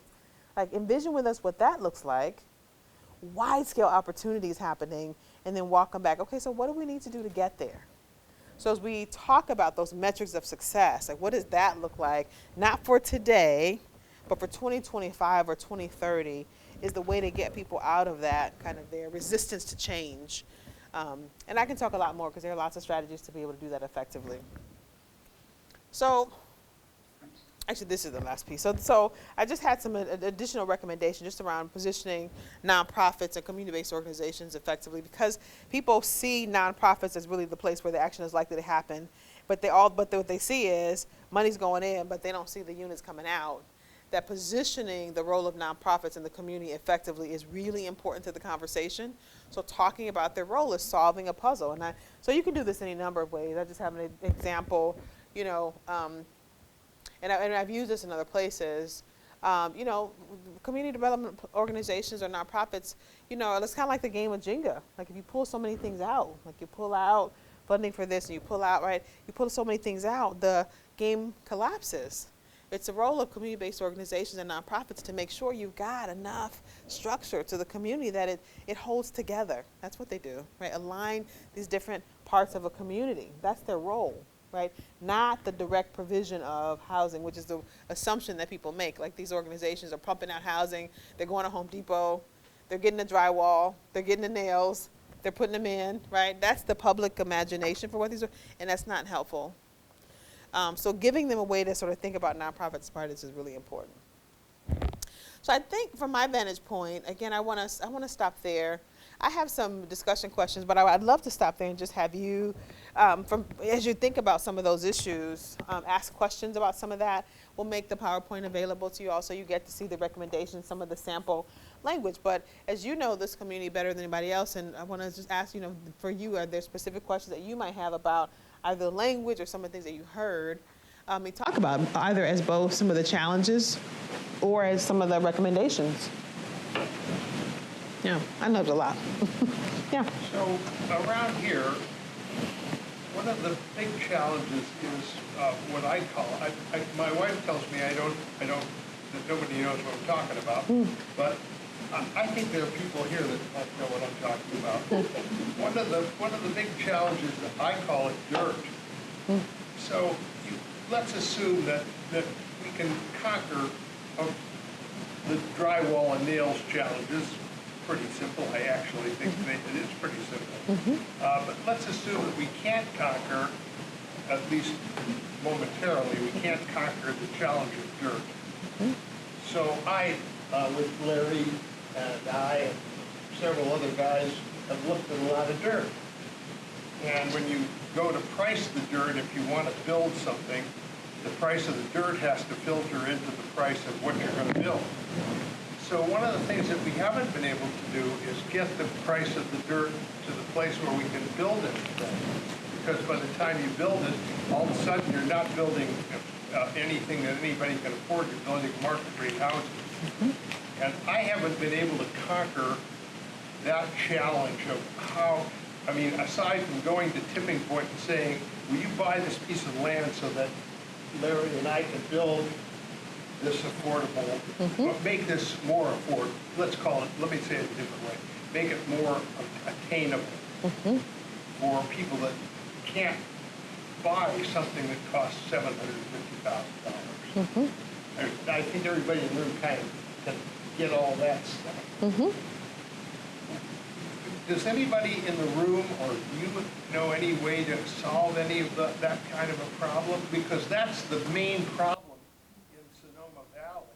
Like, envision with us what that looks like, wide-scale opportunities happening, and then walk them back. Okay, so what do we need to do to get there? So as we talk about those metrics of success, like what does that look like, not for today, but for 2025 or 2030, is the way to get people out of that kind of their resistance to change. And I can talk a lot more because there are lots of strategies to be able to do that effectively. So, actually this is the last piece. So I just had some additional recommendations just around positioning nonprofits and community-based organizations effectively, because people see nonprofits as really the place where the action is likely to happen, but what they see is money's going in, but they don't see the units coming out. That positioning the role of nonprofits in the community effectively is really important to the conversation. So talking about their role is solving a puzzle. So you can do this any number of ways. I just have an example, and I've used this in other places. Community development organizations or nonprofits, it's kind of like the game of Jenga. Like if you pull so many things out, like you pull out funding for this and you pull out, right? You pull so many things out, the game collapses. It's the role of community-based organizations and nonprofits to make sure you've got enough structure to the community that it holds together. That's what they do, right? Align these different parts of a community. That's their role, right? Not the direct provision of housing, which is the assumption that people make. Like these organizations are pumping out housing, they're going to Home Depot, they're getting the drywall, they're getting the nails, they're putting them in, right? That's the public imagination for what these are, and that's not helpful. So giving them a way to sort of think about nonprofits as part of this is really important. So I think from my vantage point, again, I want to stop there. I have some discussion questions, but I'd love to stop there and just have you, as you think about some of those issues, ask questions about some of that. We'll make the PowerPoint available to you also. You get to see the recommendations, some of the sample language. But as you know this community better than anybody else, and I want to just ask, for you, are there specific questions that you might have about either the language or some of the things that you heard me talk about, either as both some of the challenges or as some of the recommendations? Yeah, I know there's a lot. Yeah. So around here, one of the big challenges is what I call, my wife tells me that nobody knows what I'm talking about, but I think there are people here that don't know what I'm talking about. One of the big challenges, I call it dirt. So let's assume that we can conquer the drywall and nails challenges. Pretty simple. I actually think it is pretty simple. But let's assume that we can't conquer, at least momentarily, we can't conquer the challenge of dirt. So I, with Larry and I and several other guys, have looked at a lot of dirt. And when you go to price the dirt, if you want to build something, the price of the dirt has to filter into the price of what you're going to build. So one of the things that we haven't been able to do is get the price of the dirt to the place where we can build anything. Because by the time you build it, all of a sudden you're not building anything that anybody can afford. You're building market rate houses. And I haven't been able to conquer that challenge of how, aside from going to tipping point and saying, will you buy this piece of land so that Larry and I can build this affordable, but make this more affordable. Let me say it a different way. Make it more attainable for people that can't buy something that costs $750,000. I think everybody in the room kind of can get all that stuff. Does anybody in the room, or do you know any way to solve any of that kind of a problem? Because that's the main problem in Sonoma Valley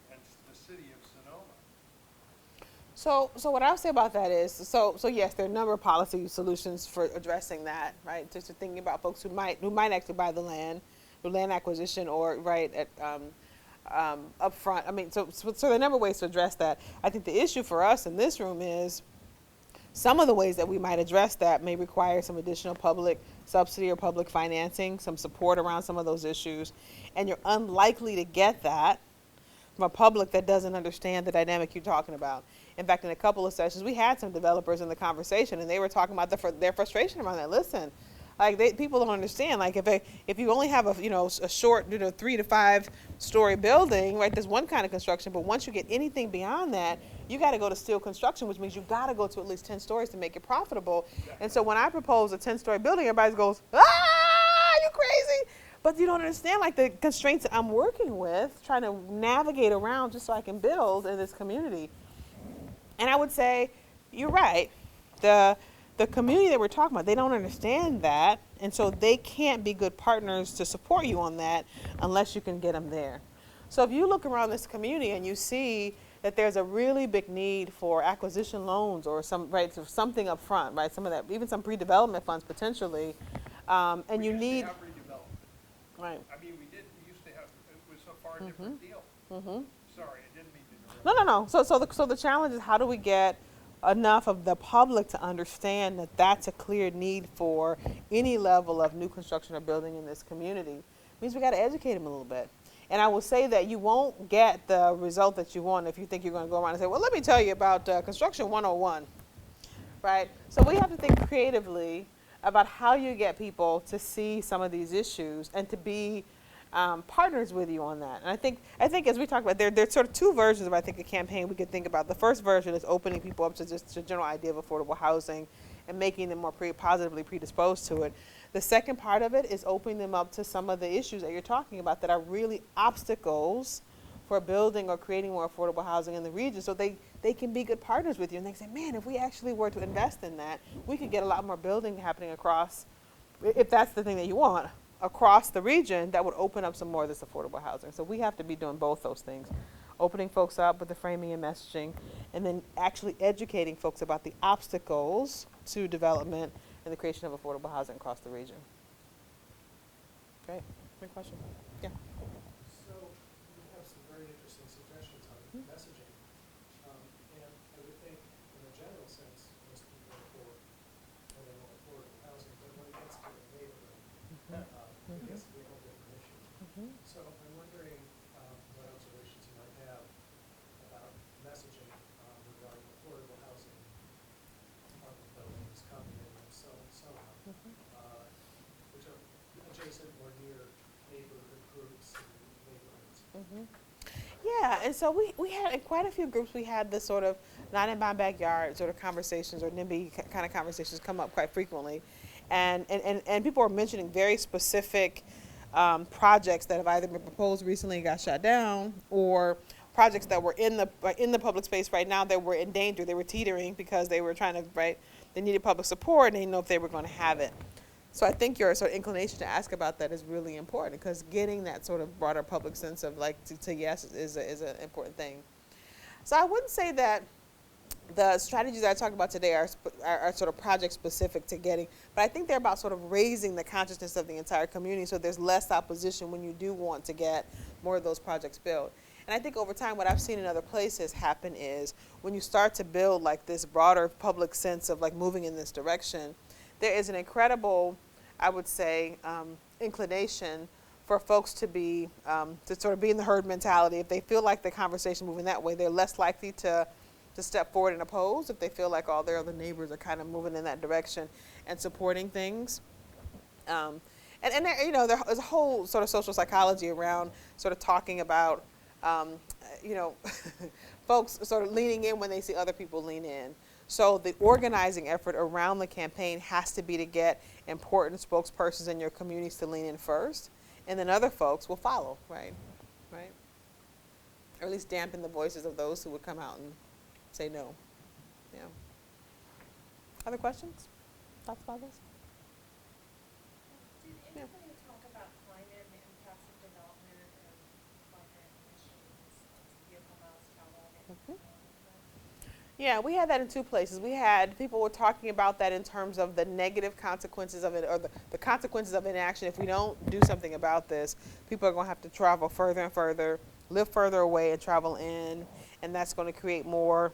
and the city of Sonoma. So what I would say about that is, so yes, there are a number of policy solutions for addressing that, right? Just thinking about folks who might actually buy the land, through land acquisition or right at up front. I mean, so there are a number of ways to address that. I think the issue for us in this room is some of the ways that we might address that may require some additional public subsidy or public financing, some support around some of those issues, and you're unlikely to get that from a public that doesn't understand the dynamic you're talking about. In fact, in a couple of sessions, we had some developers in the conversation, and they were talking about their frustration around that. Listen, like people don't understand. Like if you only have a short 3 to 5 story building, right? There's one kind of construction, but once you get anything beyond that, you got to go to steel construction, which means you got to go to at least 10 stories to make it profitable. And so when I propose a 10-story building, everybody goes, you crazy? But you don't understand like the constraints that I'm working with, trying to navigate around just so I can build in this community. And I would say, you're right. The community that we're talking about, they don't understand that, and so they can't be good partners to support you on that unless you can get them there. So if you look around this community and you see that there's a really big need for acquisition loans or something up front, right? Some of that, even some pre-development funds potentially, and you need. We used to have redevelopment. Right. I mean, we used to have, it was a far different deal. Sorry, I didn't mean to No, interrupt. no, no. So the challenge is how do we get enough of the public to understand that that's a clear need for any level of new construction or building in this community. It means we got to educate them a little bit. And I will say that you won't get the result that you want if you think you're going to go around and say, well, let me tell you about construction 101, right? So we have to think creatively about how you get people to see some of these issues and to be partners with you on that. And I think as we talk about, there's sort of two versions of, I think, a campaign we could think about. The first version is opening people up to just a general idea of affordable housing and making them more positively predisposed to it. The second part of it is opening them up to some of the issues that you're talking about that are really obstacles for building or creating more affordable housing in the region, so they can be good partners with you. And they say, man, if we actually were to invest in that, we could get a lot more building happening across, if that's the thing that you want, across the region that would open up some more of this affordable housing. So we have to be doing both those things, opening folks up with the framing and messaging, and then actually educating folks about the obstacles to development and the creation of affordable housing across the region. Great. Good question. Yeah. So you have some very interesting suggestions on messaging. And I would think in a general sense, most people are for when they want affordable housing, but when it gets to the neighborhood, it gets to be a whole different issue. So I'm wondering what observations you might have about messaging regarding affordable housing, apartment buildings, condominiums, so on, which are adjacent or near neighborhood groups and neighborhoods. Yeah, and so we had in quite a few groups, we had this sort of not in my backyard sort of conversations or NIMBY kind of conversations come up quite frequently. And people are mentioning very specific projects that have either been proposed recently and got shut down, or projects that were in the public space right now that were in danger. They were teetering because they were trying to, they needed public support and they didn't know if they were going to have it. So I think your sort of inclination to ask about that is really important, because getting that sort of broader public sense of to yes is an important thing. So I wouldn't say that the strategies that I talked about today are sort of project specific to getting, but I think they're about sort of raising the consciousness of the entire community so there's less opposition when you do want to get more of those projects built. And I think over time what I've seen in other places happen is when you start to build like this broader public sense of like moving in this direction, there is an incredible, I would say, inclination for folks to be, to sort of be in the herd mentality. If they feel like the conversation moving that way, they're less likely to step forward and oppose if they feel like all their other neighbors are kind of moving in that direction and supporting things. And there, there's a whole sort of social psychology around sort of talking about, folks sort of leaning in when they see other people lean in. So the organizing effort around the campaign has to be to get important spokespersons in your communities to lean in first, and then other folks will follow, right? Or at least dampen the voices of those who would come out and say no. Yeah. Other questions? Thoughts about this? Did anybody talk about climate and the impacts of development and climate emissions, vehicle miles traveled? Yeah, we had that in two places. We had people were talking about that in terms of the negative consequences of it, or the consequences of inaction. If we don't do something about this, people are going to have to travel further and further, live further away, and travel in, and that's going to create more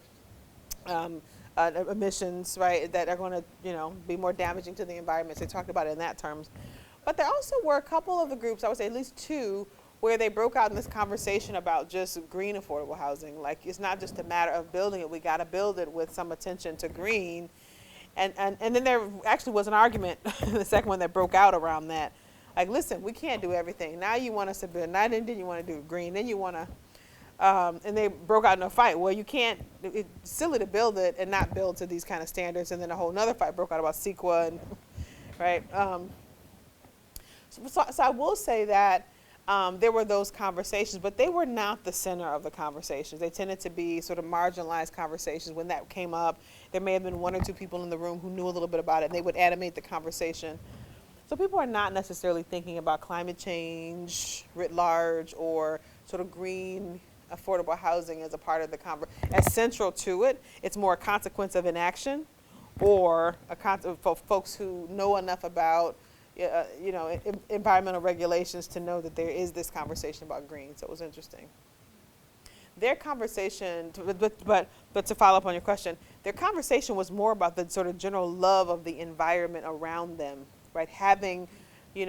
um, emissions, right? That are going to, be more damaging to the environment. So they talked about it in that terms. But there also were a couple of the groups, I would say at least two, where they broke out in this conversation about just green affordable housing. Like, it's not just a matter of building it, we got to build it with some attention to green. And then there actually was an argument, the second one that broke out around that. Like, listen, we can't do everything. Now you want us to build, now then you want to do green, then you want to, and they broke out in a fight. Well, you can't, it's silly to build it and not build to these kind of standards. And then a whole nother fight broke out about CEQA and, right? So I will say that there were those conversations, but they were not the center of the conversations. They tended to be sort of marginalized conversations. When that came up, there may have been one or two people in the room who knew a little bit about it, and they would animate the conversation. So people are not necessarily thinking about climate change writ large or sort of green affordable housing as a part of the as central to it. It's more a consequence of inaction, or for folks who know enough about environmental regulations to know that there is this conversation about green. So it was interesting. Their conversation, but to follow up on your question, their conversation was more about the sort of general love of the environment around them, right? Having,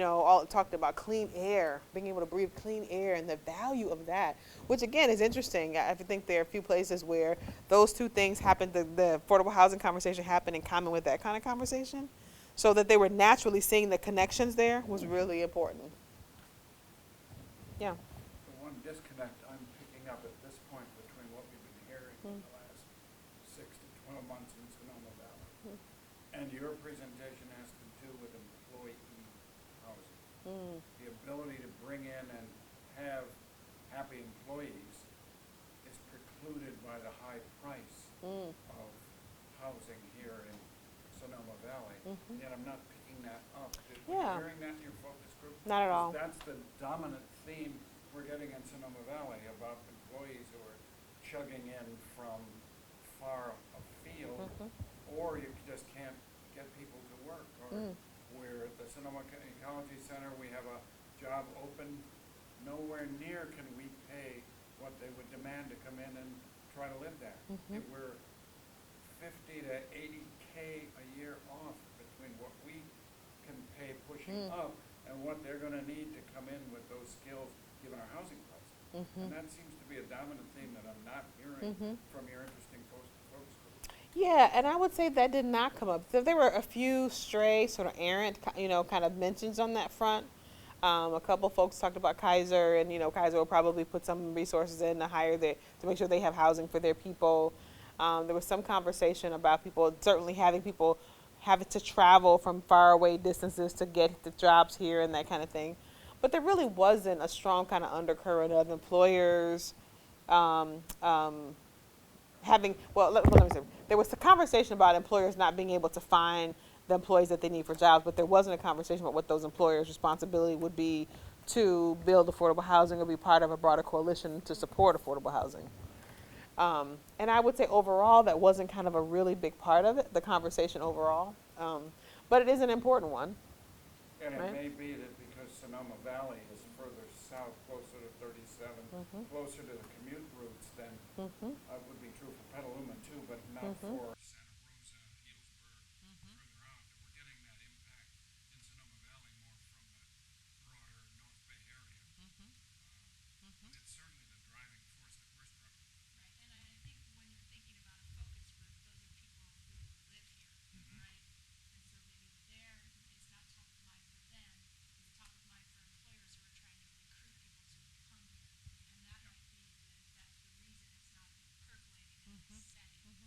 all talked about clean air, being able to breathe clean air, and the value of that, which again is interesting. I think there are a few places where those two things happen. The affordable housing conversation happened in common with that kind of conversation. So that they were naturally seeing the connections there was really important. Yeah. The one disconnect I'm picking up at this point between what we've been hearing in the last 6 to 12 months in Sonoma Valley and your presentation has to do with employee housing. The ability to bring in and have happy employees is precluded by the high price of housing here in Sonoma Valley, yet I'm not picking that up. Were you hearing that in your focus group? Not at all. That's the dominant theme we're getting in Sonoma Valley about employees who are chugging in from far afield, or you just can't get people to work. Or we're at the Sonoma Ecology Center, we have a job open. Nowhere near can we pay what they would demand to come in and try to live there. If we're 50 to 80K a year off between what we can pay pushing up and what they're going to need to come in with those skills given our housing prices. And that seems to be a dominant theme that I'm not hearing from your interesting focus group. Yeah, and I would say that did not come up. So there were a few stray, sort of errant, kind of mentions on that front. A couple folks talked about Kaiser, and Kaiser will probably put some resources in to make sure they have housing for their people. There was some conversation about people, certainly having people having to travel from faraway distances to get the jobs here and that kind of thing. But there really wasn't a strong kind of undercurrent of employers having, let me say, there was a conversation about employers not being able to find the employees that they need for jobs, but there wasn't a conversation about what those employers' responsibility would be to build affordable housing or be part of a broader coalition to support affordable housing. And I would say overall that wasn't kind of a really big part of it, the conversation overall. But it is an important one. And it right? may be that because Sonoma Valley is further south, closer to 37, closer to the commute routes than would be true for Petaluma too, but not for Santa Rosa, Healdsburg, further out. That we're getting that impact in Sonoma Valley more from the broader North Bay area. But it's certainly the driving force that we're struggling with. Right, and I think when you're thinking about a focus group, those are people who live here, right? And so maybe there, it's not top of mind for them, it's top of mind for employers who are trying to recruit people to come here. And that might be that's the reason it's not percolating in this setting.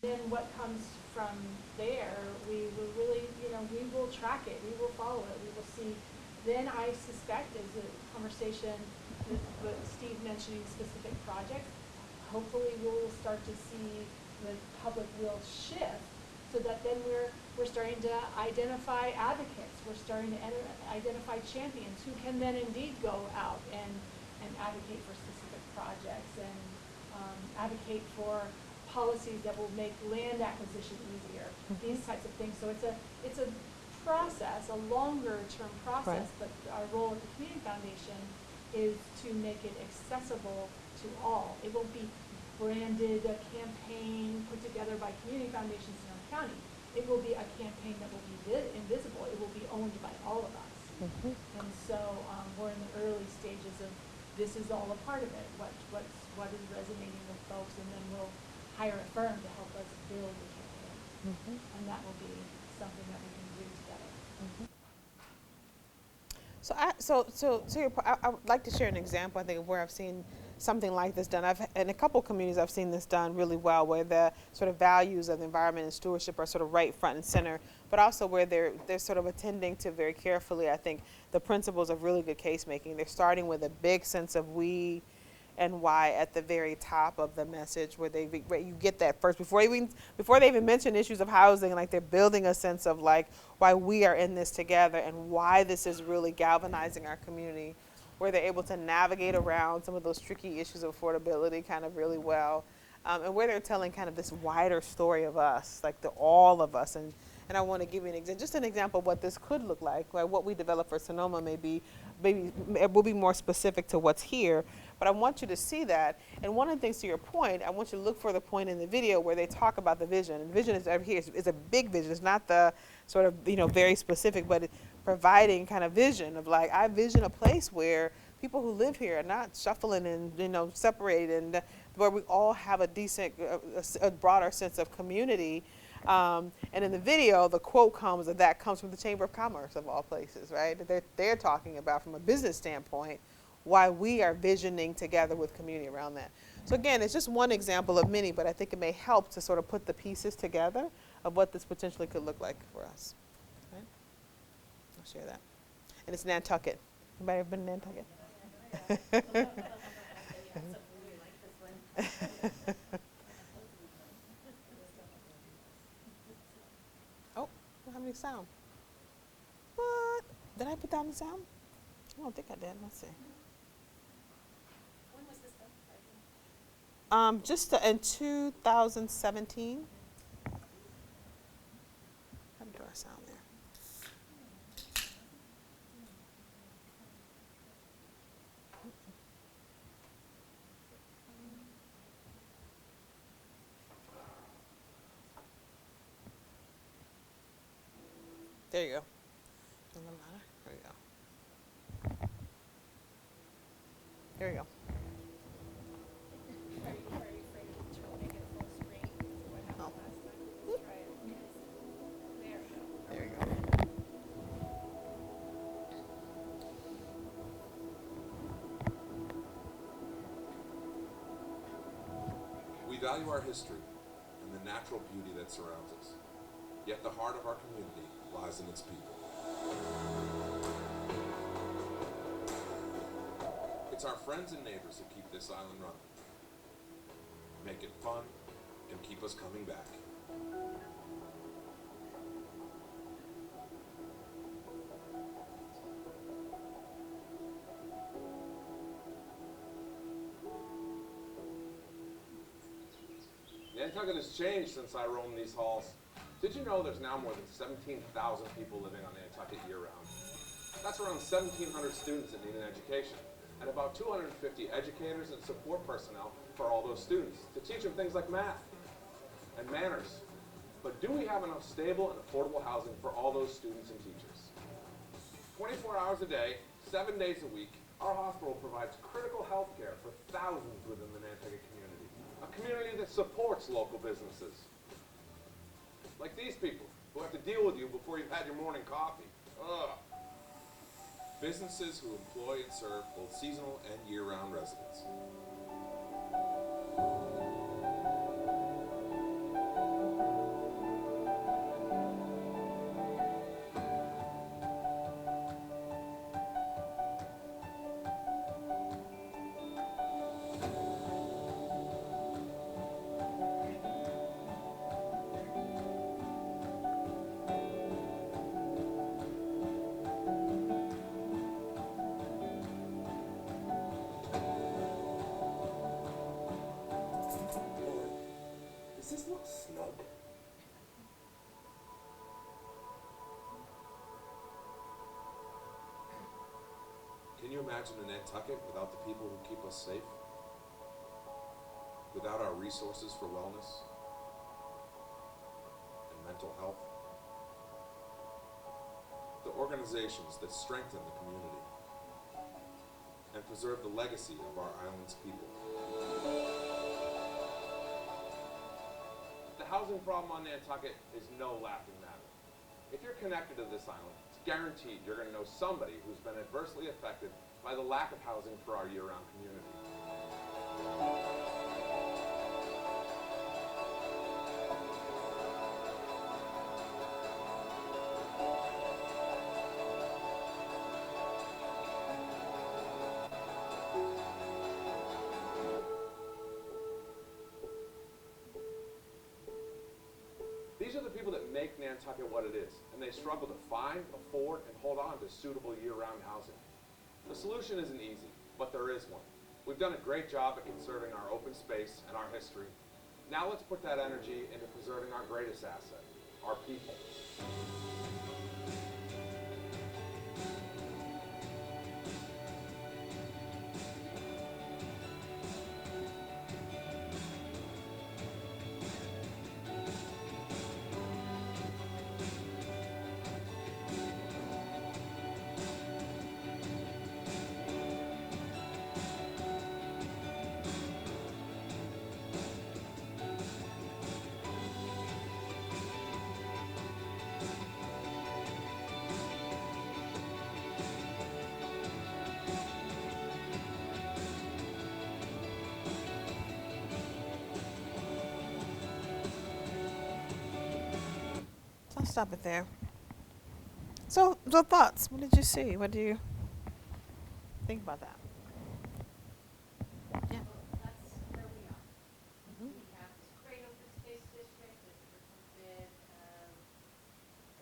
then what comes from there, we will really, we will track it, we will follow it, we will see. Then I suspect as a conversation with Steve mentioning specific projects, hopefully we'll start to see the public will shift so that then we're starting to identify advocates, we're starting to identify champions who can then indeed go out and advocate for specific projects and advocate for policies that will make land acquisition easier, these types of things. So it's a process, a longer term process, Right. but our role at the Community Foundation is to make it accessible to all. It won't be branded, a campaign put together by Community Foundation Sonoma County. It will be a campaign that will be invisible. It will be owned by all of us. And so we're in the early stages of this is all a part of it. What is resonating with folks, and then we'll hire a firm to help us build the campaign, and that will be something that we can do together. So to your point, I would like to share an example, I think, of where I've seen something like this done. In a couple communities, I've seen this done really well, where the sort of values of the environment and stewardship are sort of right front and center, but also where they're sort of attending to very carefully, I think, the principles of really good case making. They're starting with a big sense of we and why at the very top of the message, where you get that first before they even mention issues of housing. Like, they're building a sense of like why we are in this together and why this is really galvanizing our community, where they're able to navigate around some of those tricky issues of affordability kind of really well, and where they're telling kind of this wider story of us, like all of us. And I want to give you just an example of what this could look like. What we develop for Sonoma maybe it will be more specific to what's here, but I want you to see that. And one of the things, to your point, I want you to look for the point in the video where they talk about the vision. And the vision is over here. It's a big vision. It's not the sort of, very specific, but it's providing kind of vision of like, I vision a place where people who live here are not shuffling and, separated, and where we all have a decent, a broader sense of community. And in the video, the quote comes from the Chamber of Commerce, of all places, right? They're talking about, from a business standpoint, why we are visioning together with community around that. So again, it's just one example of many, but I think it may help to sort of put the pieces together of what this potentially could look like for us. Right? I'll share that. And it's Nantucket. Anybody ever been to Nantucket? Oh, I don't have any sound. What? Did I put down the sound? I don't think I did. Let's see. When was this done? Just in 2017. How do our sound there? There you go. Doesn't matter. There you go. There you go. Are you afraid to make it full screen? What happened last time? Let's try it. There we go. There you go. We value our history and the natural beauty that surrounds us. Yet the heart of our community lies in its people. It's our friends and neighbors that keep this island running, make it fun, and keep us coming back. Nantucket has changed since I roamed these halls. Did you know there's now more than 17,000 people living on Nantucket year-round? That's around 1,700 students that need an education, and about 250 educators and support personnel for all those students to teach them things like math and manners. But do we have enough stable and affordable housing for all those students and teachers? 24 hours a day, 7 days a week, our hospital provides critical health care for thousands within the Nantucket community, a community that supports local businesses. Like these people who have to deal with you before you've had your morning coffee. Ugh. Businesses who employ and serve both seasonal and year-round residents. Can you imagine a Nantucket without the people who keep us safe? Without our resources for wellness and mental health? The organizations that strengthen the community and preserve the legacy of our island's people. The housing problem on Nantucket is no laughing matter. If you're connected to this island, it's guaranteed you're going to know somebody who's been adversely affected by the lack of housing for our year-round community. These are the people that make Nantucket what it is, and they struggle to find, afford, and hold on to suitable year-round housing. The solution isn't easy, but there is one. We've done a great job at conserving our open space and our history. Now let's put that energy into preserving our greatest asset, our people. I'll stop it there. So thoughts. What did you see? What do you think about that? Yeah. Well, that's where we are. We have this great open space district that's protected,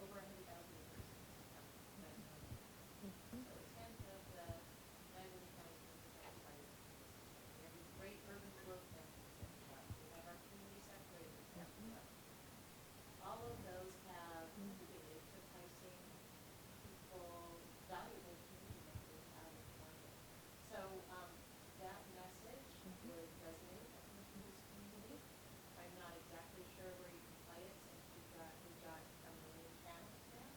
over 100,000 acres. So a tenth of the land in the county is protected by this. We have these great urban growth centers that we have. We have our community separators that we have. All of those have contributed to placing people, valuable community members out of the market. So that message would resonate, I think, in this community. I'm not exactly sure where you can play it since we've got a million channels now.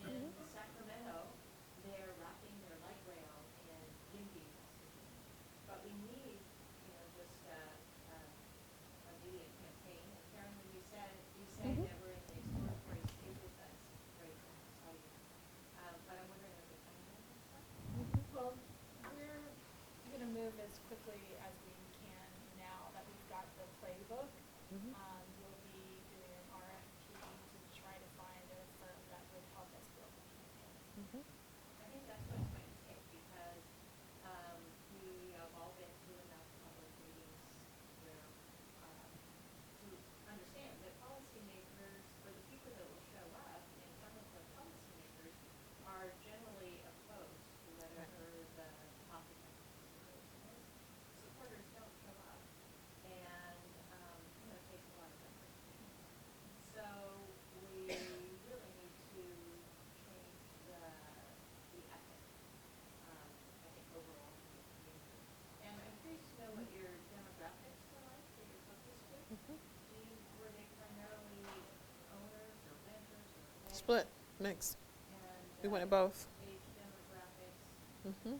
In Sacramento, they're wrapping their light rail in YIMBY messaging. But we need, just a media campaign. And Karen, when you say that we're in the exploratory stages, that's great and exciting. But I'm wondering if the county has some stuff? Well, we're gonna move as quickly as we can now that we've got the playbook. We'll be doing an RFP to try to find a firm that would help us build the campaign. I think that's what it's going to take because we have all been to enough public meetings where to understand that policymakers, or the people that will show up, and some of the policymakers are generally opposed to whatever the topic of consideration is. Supporters don't show up, and it takes a lot of effort. So we really need to change the ethic, I think, overall in the community. And I'm curious to know what your demographics are like for your focus group. Were they primarily owners or renters or both? Split, mix. And We went at both. age demographics. Mm-hmm. Kind of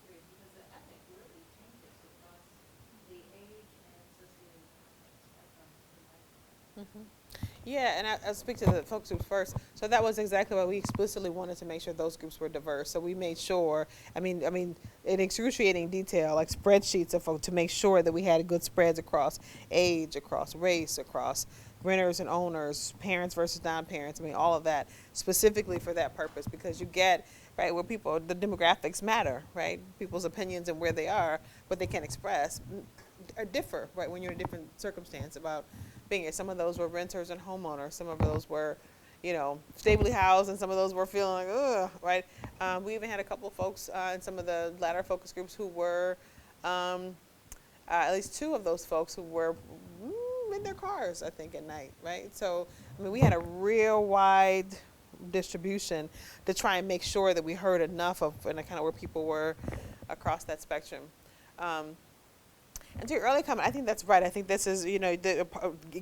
curious because the ethic really changes across the age and socioeconomic spectrum in my opinion. Yeah, and I'll speak to the focus groups first. So that was exactly why we explicitly wanted to make sure those groups were diverse. So we made sure, I mean, in excruciating detail, like spreadsheets of folks to make sure that we had good spreads across age, across race, across renters and owners, parents versus non-parents. I mean, all of that specifically for that purpose because you get, right, where people, the demographics matter, right? People's opinions and where they are, what they can express, are differ, right, when you're in a different circumstance about being here. Some of those were renters and homeowners. Some of those were, stably housed, and some of those were feeling like, ugh, right? We even had a couple of folks in some of the latter focus groups who were, at least two of those folks who were in their cars, I think, at night, right? So, I mean, we had a real wide distribution to try and make sure that we heard enough of and kind of where people were across that spectrum. And to your early comment, I think that's right. I think this is,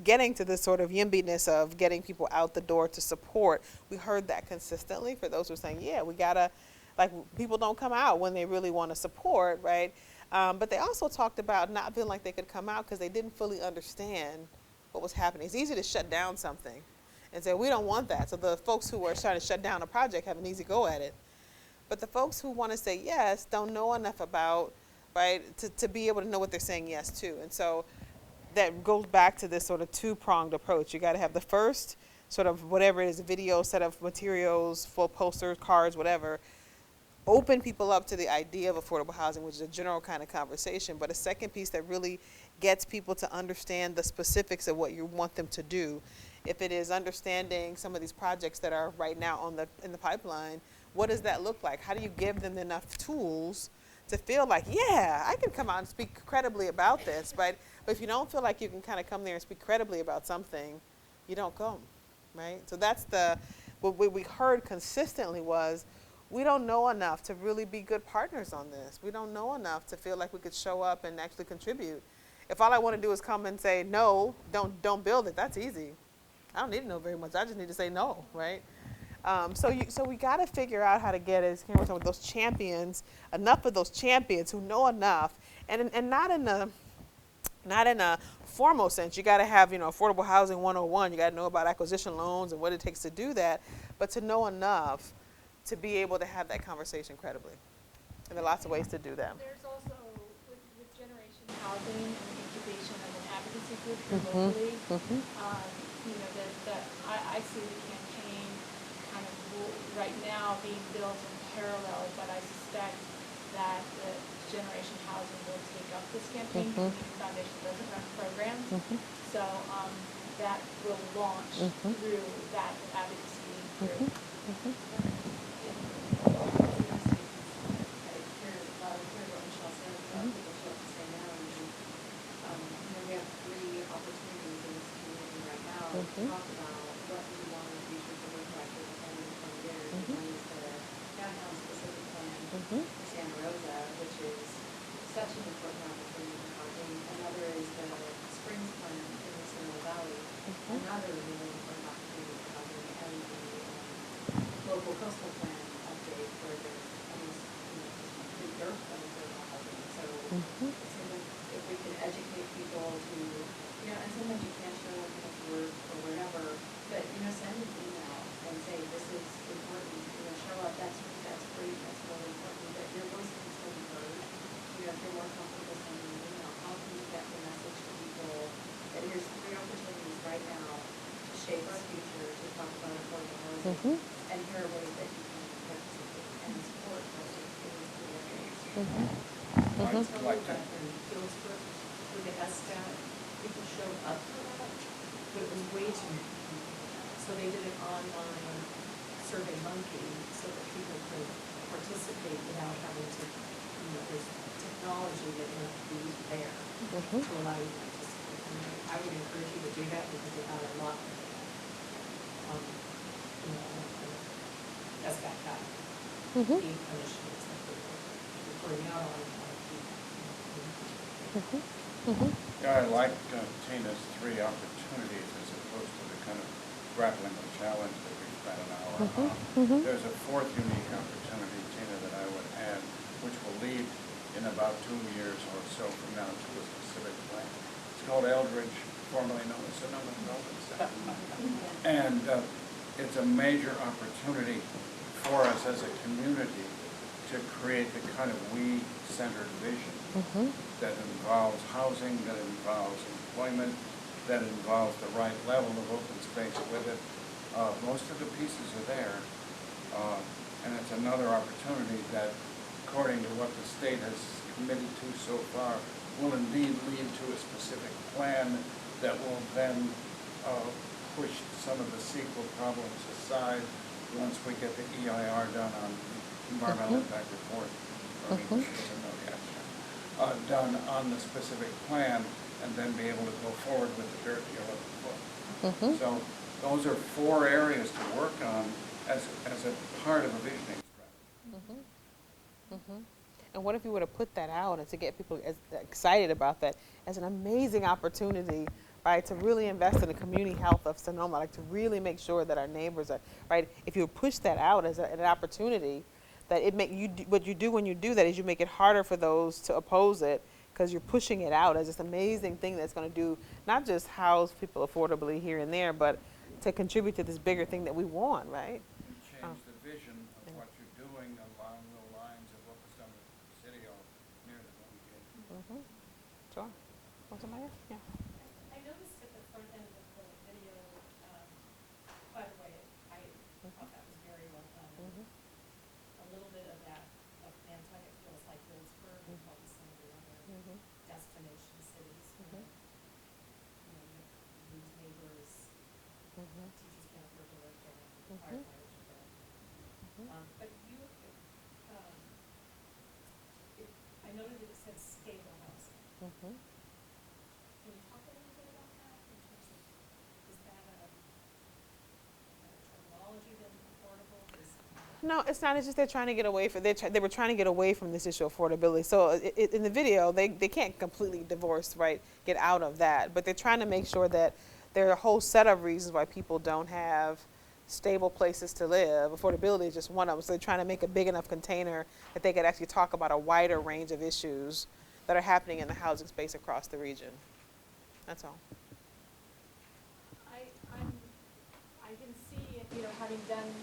getting to this sort of yimbiness of getting people out the door to support. We heard that consistently for those who are saying, yeah, we gotta, like, people don't come out when they really want to support, right? But they also talked about not feeling like they could come out because they didn't fully understand what was happening. It's easy to shut down something and say, we don't want that. So the folks who are trying to shut down a project have an easy go at it. But the folks who want to say yes don't know enough about, right, to be able to know what they're saying yes to. And so that goes back to this sort of two-pronged approach. You got to have the first sort of whatever it is, a video, set of materials, full posters, cards, whatever, open people up to the idea of affordable housing, which is a general kind of conversation, but a second piece that really gets people to understand the specifics of what you want them to do. If it is understanding some of these projects that are right now in the pipeline, what does that look like? How do you give them enough tools to feel like, yeah, I can come out and speak credibly about this, but if you don't feel like you can kind of come there and speak credibly about something, you don't come, right? So that's what we heard consistently was, we don't know enough to really be good partners on this. We don't know enough to feel like we could show up and actually contribute. If all I want to do is come and say, no, don't build it, that's easy. I don't need to know very much. I just need to say no, right? So we got to figure out how to get, as Karen was talking about, those champions, enough of those champions who know enough, and not in a formal sense. You got to have, affordable housing 101. You got to know about acquisition loans and what it takes to do that, but to know enough to be able to have that conversation credibly. And there are lots of ways to do that. There's also, with Generation Housing and the incubation of an advocacy group here locally, I see the campaign kind of right now being built in parallel, but I suspect that the Generation Housing will take up this campaign because the Foundation doesn't run programs. So that will launch through that advocacy group. We have three opportunities in this community right now to talk about what we want in the future for the collective and in 20 years. One is the downtown specific plan for Santa Rosa, which is such an important opportunity for housing. Another is the Springs plan in the Sonoma Valley, another really important opportunity for housing, and the local coastal plan update where there's almost complete dearth of affordable housing. So if we can educate people to, and sometimes you can't show up at work or whatever, but, send an email and say, this is important, show up, that's great, that's really important, but your voice can still be heard. If you're more comfortable sending an email, how can you get the message to people that here's three opportunities right now to shape our future, to talk about affordable housing, and here are ways that you can participate and support housing in these three areas. I'd like to, Phillipsburg, with the SSTAT, people showed up for that, but it was way too many. So they did an online Survey Monkey so that people could participate without having to, there's technology that you have to use there to allow you to participate. And I would encourage you to do that because they had a lot of, SBAC had 8 initiatives that they were reporting out on. I like Tina's three opportunities as opposed to the kind of grappling with challenge that we spent an hour on. There's a fourth unique opportunity, Tina, that I would add, which will lead in about 2 years or so from now to a specific plan. It's called Eldridge, formerly known as Sonoma County. And it's a major opportunity for us as a community to create the kind of we-centered vision that involves housing, that involves employment, that involves the right level of open space with it. Most of the pieces are there, and it's another opportunity that, according to what the state has committed to so far, will indeed lead to a specific plan that will then push some of the sequel problems aside once we get the EIR done on the environmental impact report, done on the specific plan, and then be able to go forward with the dirt you're looking for. So those are 4 areas to work on as a part of a visioning strategy. And what if you were to put that out and to get people excited about that as an amazing opportunity, right, to really invest in the community health of Sonoma, like to really make sure that our neighbors are, right, if you push that out as an opportunity, that it make you what you do when you do that is you make it harder for those to oppose it because you're pushing it out as this amazing thing that's going to do not just house people affordably here and there, but to contribute to this bigger thing that we want, right? You change the vision of what you're doing along the lines of what was done with the city or near the movie. Sure. Want somebody else? Yeah. I noticed at the front end of the video, by the way, I thought that was very well done. A little bit of that, of Nantucket feels like Hillsburg and probably some of the other destination cities where, you know, you lose neighbors, teachers can't afford to live there, firefighters are dead. But you, I noted that it said stable housing. Can you talk a little bit about that in terms of, is that a terminology that is affordable? No, it's not. It's just they're trying to get away from. They were trying to get away from this issue of affordability. So in the video, they can't completely divorce, right? Get out of that, but they're trying to make sure that there are a whole set of reasons why people don't have stable places to live. Affordability is just one of them. So they're trying to make a big enough container that they could actually talk about a wider range of issues that are happening in the housing space across the region. That's all. I can see, you know, having done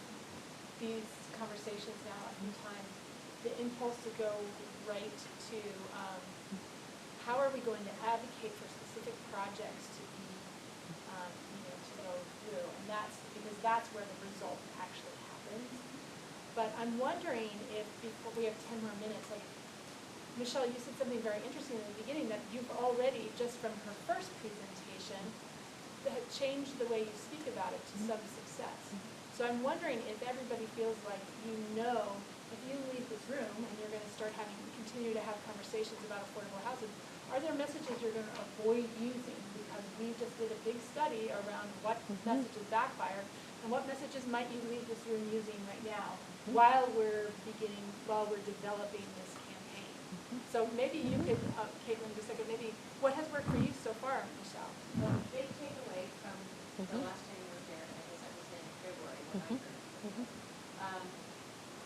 these conversations now a few times, the impulse to go right to how are we going to advocate for specific projects to be, you know, to go through, and that's because that's where the result actually happens. But I'm wondering if, before we have 10 more minutes, like Michelle, you said something very interesting in the beginning, that you've already, just from her first presentation, changed the way you speak about it to some success. So I'm wondering if everybody feels like, you know, if you leave this room and you're going to start continue to have conversations about affordable housing, are there messages you're going to avoid using? Because we just did a big study around what messages backfire, and what messages might you leave this room using right now while we're developing this campaign. So maybe you could, Caitlin, just a second, maybe what has worked for you so far, Michelle? The big takeaway from the last time you were there, and I guess that was in February when I heard it.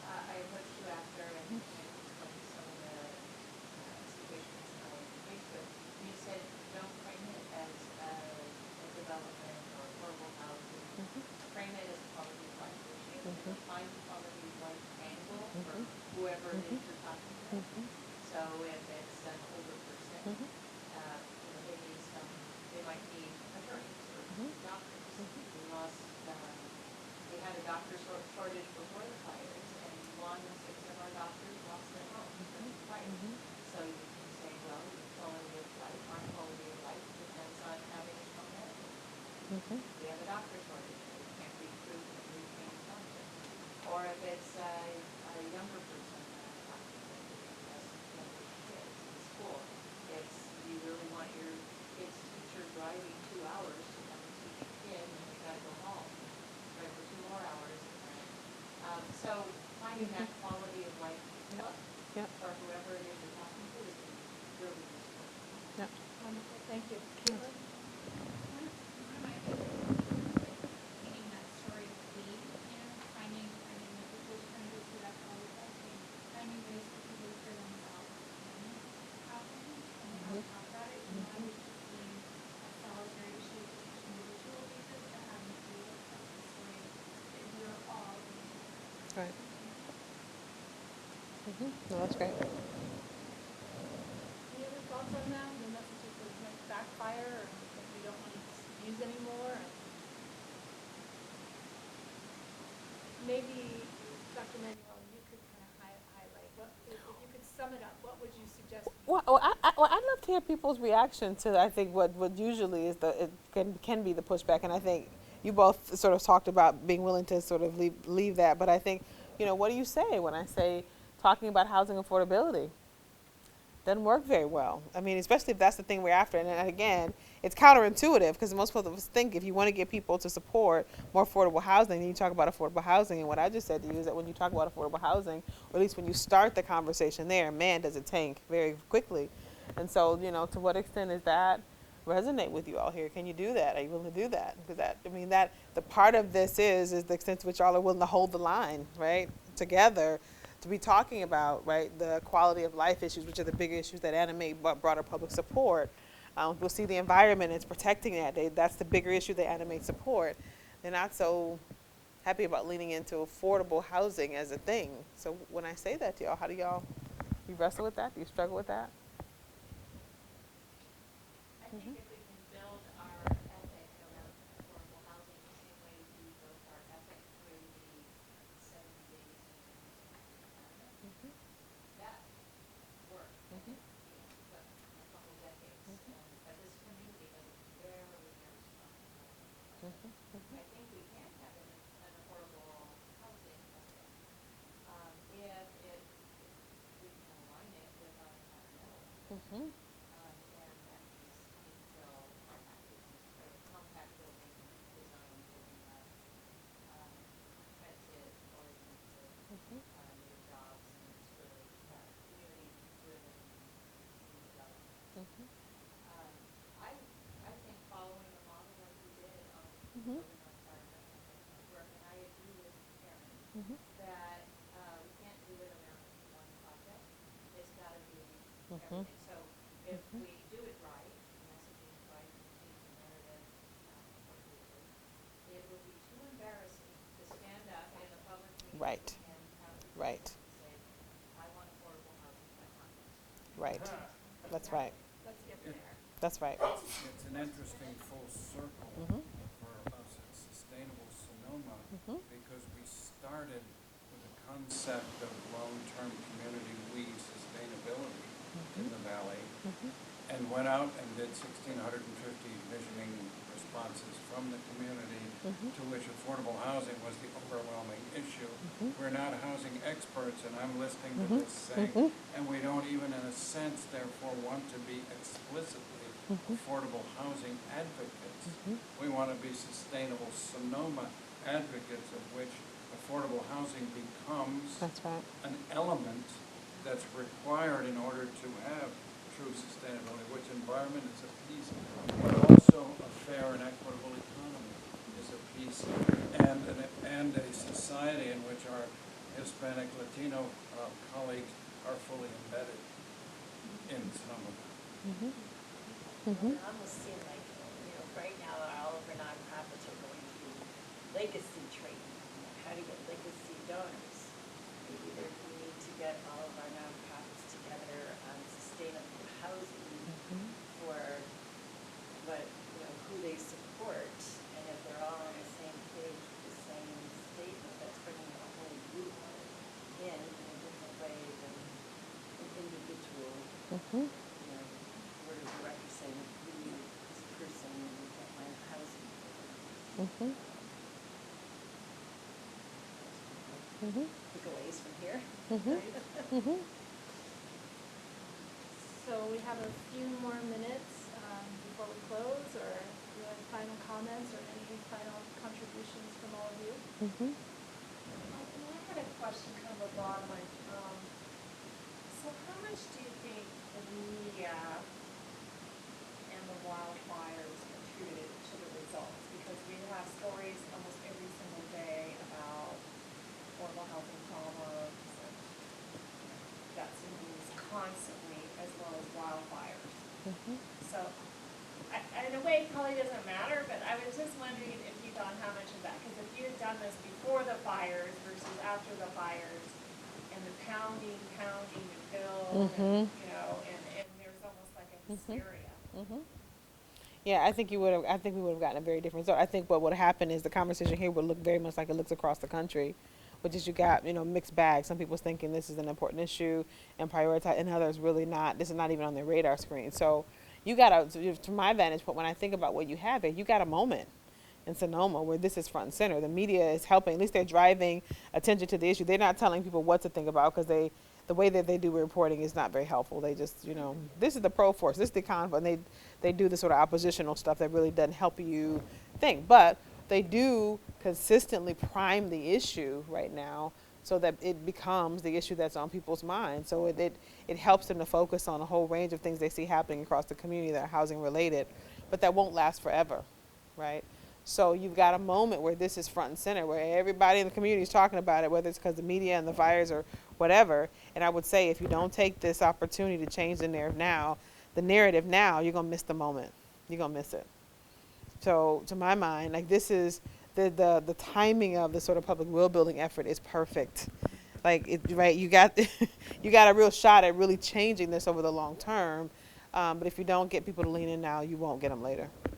I approached you after and explained some of the situations on Facebook. You said, don't frame it as a development or affordable housing. Frame it as a quality of life issue. Find the quality of life angle for whoever it is you're talking to. So if it's an older person, you know, they might need attorneys or doctors. We had a doctor shortage before the fires, and 1 in 6 of our doctors lost their homes during the fire. So you can say, well, your quality of life, our quality of life depends on having a strong medical. We have a doctor shortage, and we can't recruit and retain doctors. Or if it's a younger person, younger kids in school, it's you really want your kid's teacher driving 2 hours to come and teach your kid, and you got to go home, drive for 2 more hours. So finding that quality of life look for whoever it is you're talking to is really useful. Wonderful, thank you. Caitlin? One of my favorite painting that story of lead, you know, finding the people trying to go through that quality of life, finding ways for people to figure themselves housing and how to talk about it. You know, I was just doing a solitary issue with individual visas that having to do with the story that we're all in. Right. No, that's great. Any other thoughts on that? The messages that might backfire or that we don't want to use anymore? Maybe, Dr. Manuel, you could kind of highlight, if you could sum it up, what would you suggest? Well, I'd love to hear people's reaction to, I think, what usually is it can be the pushback, and I think you both sort of talked about being willing to sort of leave that, but I think, you know, what do you say when I say talking about housing affordability? Doesn't work very well. I mean, especially if that's the thing we're after. And again, it's counterintuitive because most of us think if you want to get people to support more affordable housing, then you talk about affordable housing. And what I just said to you is that when you talk about affordable housing, or at least when you start the conversation there, man, does it tank very quickly. And so, to what extent is that resonate with you all here? Can you do that? Are you willing to do that? Because that the part of this is the extent to which y'all are willing to hold the line, right, together, to be talking about, right, the quality of life issues, which are the big issues that animate broader public support. We'll see the environment, it's protecting that. That's the bigger issue that animates support. They're not so happy about leaning into affordable housing as a thing. So when I say that to y'all, how do you wrestle with that? Do you struggle with that? I think if we can build our ethic around affordable housing the same way we built our ethic through the 70 days that worked. I think, took a couple decades. But this community has a very, very strong ethic. I think we can have an affordable housing ethic if we can align it with our environmental. And that means infill compact building design, building up transit oriented new jobs, and it's really community driven development. I think following a model like we did on building our environmental work, and I agree with Karen that we can't do it around one project. It's got to be everything. So if we do it right, the messaging is right, and change the narrative appropriately, it would be too embarrassing to stand up in a public meeting Right. and have people Right. say, I want affordable housing in my context. Right. That's right. Let's get there. That's right. It's an interesting full circle for us at Sustainable Sonoma because we started with a concept of long-term community lead sustainability in the valley and went out and did 1,650 visioning responses from the community to which affordable housing was the overwhelming issue. We're not housing experts, and I'm listening to this saying, and we don't even in a sense therefore want to be explicitly affordable housing advocates. We want to be Sustainable Sonoma advocates, of which affordable housing becomes That's right. an element that's required in order to have true sustainability, which environment is a piece, but also a fair and equitable economy is a piece, and a society in which our Hispanic, Latino colleagues are fully embedded in Sonoma. It almost seems like, right now, all of our nonprofits are going through legacy training. How to get legacy donors. Maybe we need to get all of our nonprofits together on sustainable housing for who they support. And if they're all on the same page with the same statement, that's bringing a whole group in a different way than an individual. Board of directors saying, we need this person and we can't find housing for them. Takeaways from here. So we have a few more minutes before we close, or do you have final comments or any final contributions from all of you? I had a question, kind of a broad one. So how much do you think the media and the wildfires contributed to the results? Because we have stories almost every single day about affordable housing problems and that's in the news constantly, as well as wildfires. So in a way, it probably doesn't matter, but I was just wondering if you thought how much of that, because if you had done this before the fires versus after the fires, and the pounding the bill, and, and there's almost like a hysteria. Yeah, I think we would have gotten a very different result. I think what would happen is the conversation here would look very much like it looks across the country, which is you got, mixed bags. Some people's thinking this is an important issue and prioritize, and others really not. This is not even on their radar screen. So you got to my vantage point, when I think about what you have here, you got a moment in Sonoma where this is front and center. The media is helping, at least they're driving attention to the issue. They're not telling people what to think about because the way that they do reporting is not very helpful. They just, this is the pro force, this is the con, and they do the sort of oppositional stuff that really doesn't help you think. But they do consistently prime the issue right now so that it becomes the issue that's on people's minds. So it helps them to focus on a whole range of things they see happening across the community that are housing related, but that won't last forever, right? So you've got a moment where this is front and center, where everybody in the community is talking about it, whether it's because the media and the fires or whatever. And I would say if you don't take this opportunity to change the narrative now, you're going to miss the moment. You're going to miss it. So to my mind, like this is the timing of the sort of public will building effort is perfect. Like right, you got a real shot at really changing this over the long term. But if you don't get people to lean in now, you won't get them later. I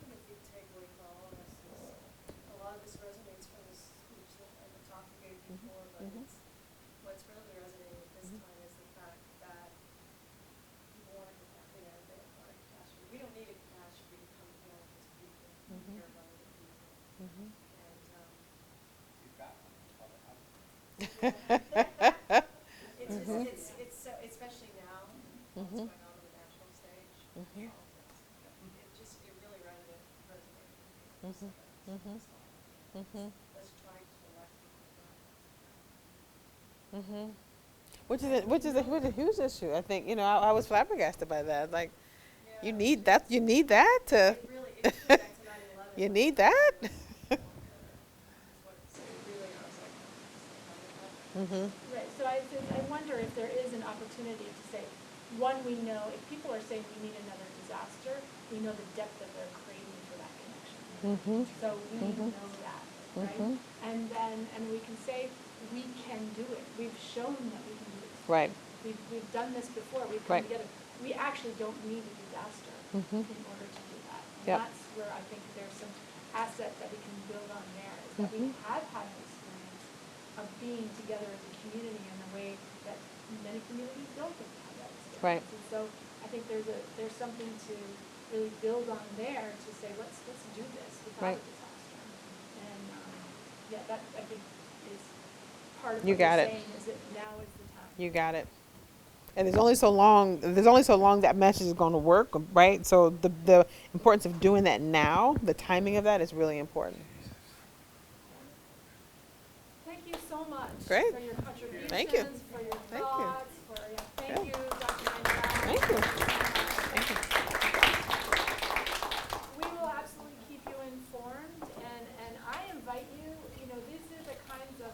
think a big takeaway for all of us is a lot of this resonates from the speech and the talk you gave before, but it's what's really resonating at this time is the fact that people want a catastrophe. They want a catastrophe. We don't need a catastrophe to come down as people. We care about other people. And You've got one, it's called a house. it's just, it's so, especially now, what's going on the national stage. It really resonated. Let's try to elect people. Which is a huge issue. I think I was flabbergasted by that. Like, Yeah. you need that to. It really, it took me back to 9/11. You need that. Is what it's, it really, I was like, Right, so I wonder if there is an opportunity to say, one, we know, if people are saying we need another disaster, we know the depth of their craving for that connection. So we know that, right? And we can say, we can do it. We've shown that we can do it. Right. We've done this before. We've Right. come together. We actually don't need a disaster in order to do that. And Yep. that's where I think there's some asset that we can build on there, is that we have had an experience of being together as a community in a way that many communities don't get to have that experience. Right. And so I think there's something to really build on there to say, let's do this without Right. a disaster. And that I think is part of You what got you're it. saying, is that now is the time. You got it. And there's only so long that message is going to work, right? So the importance of doing that now, the timing of that is really important. Thank you so much. Great. For your contributions. Thank you. For your Thank you. thoughts. Thank Good. you, Dr. Manuel. Thank you. Thank you. We will absolutely keep you informed, and I invite you, these are the kinds of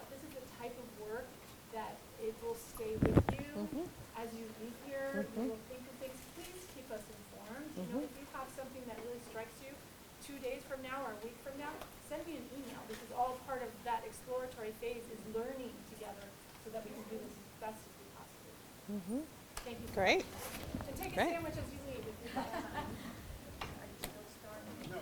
this is the type of work that it will stay with you as you leave here. You will think of things. Please keep us informed. If you have something that really strikes you 2 days from now or a week from now, send me an email. This is all part of that exploratory phase, is learning together so that we can do this as best as we possibly can. Thank you. Great. And take a Great. sandwich as you leave if you've got time. are you still starting? No.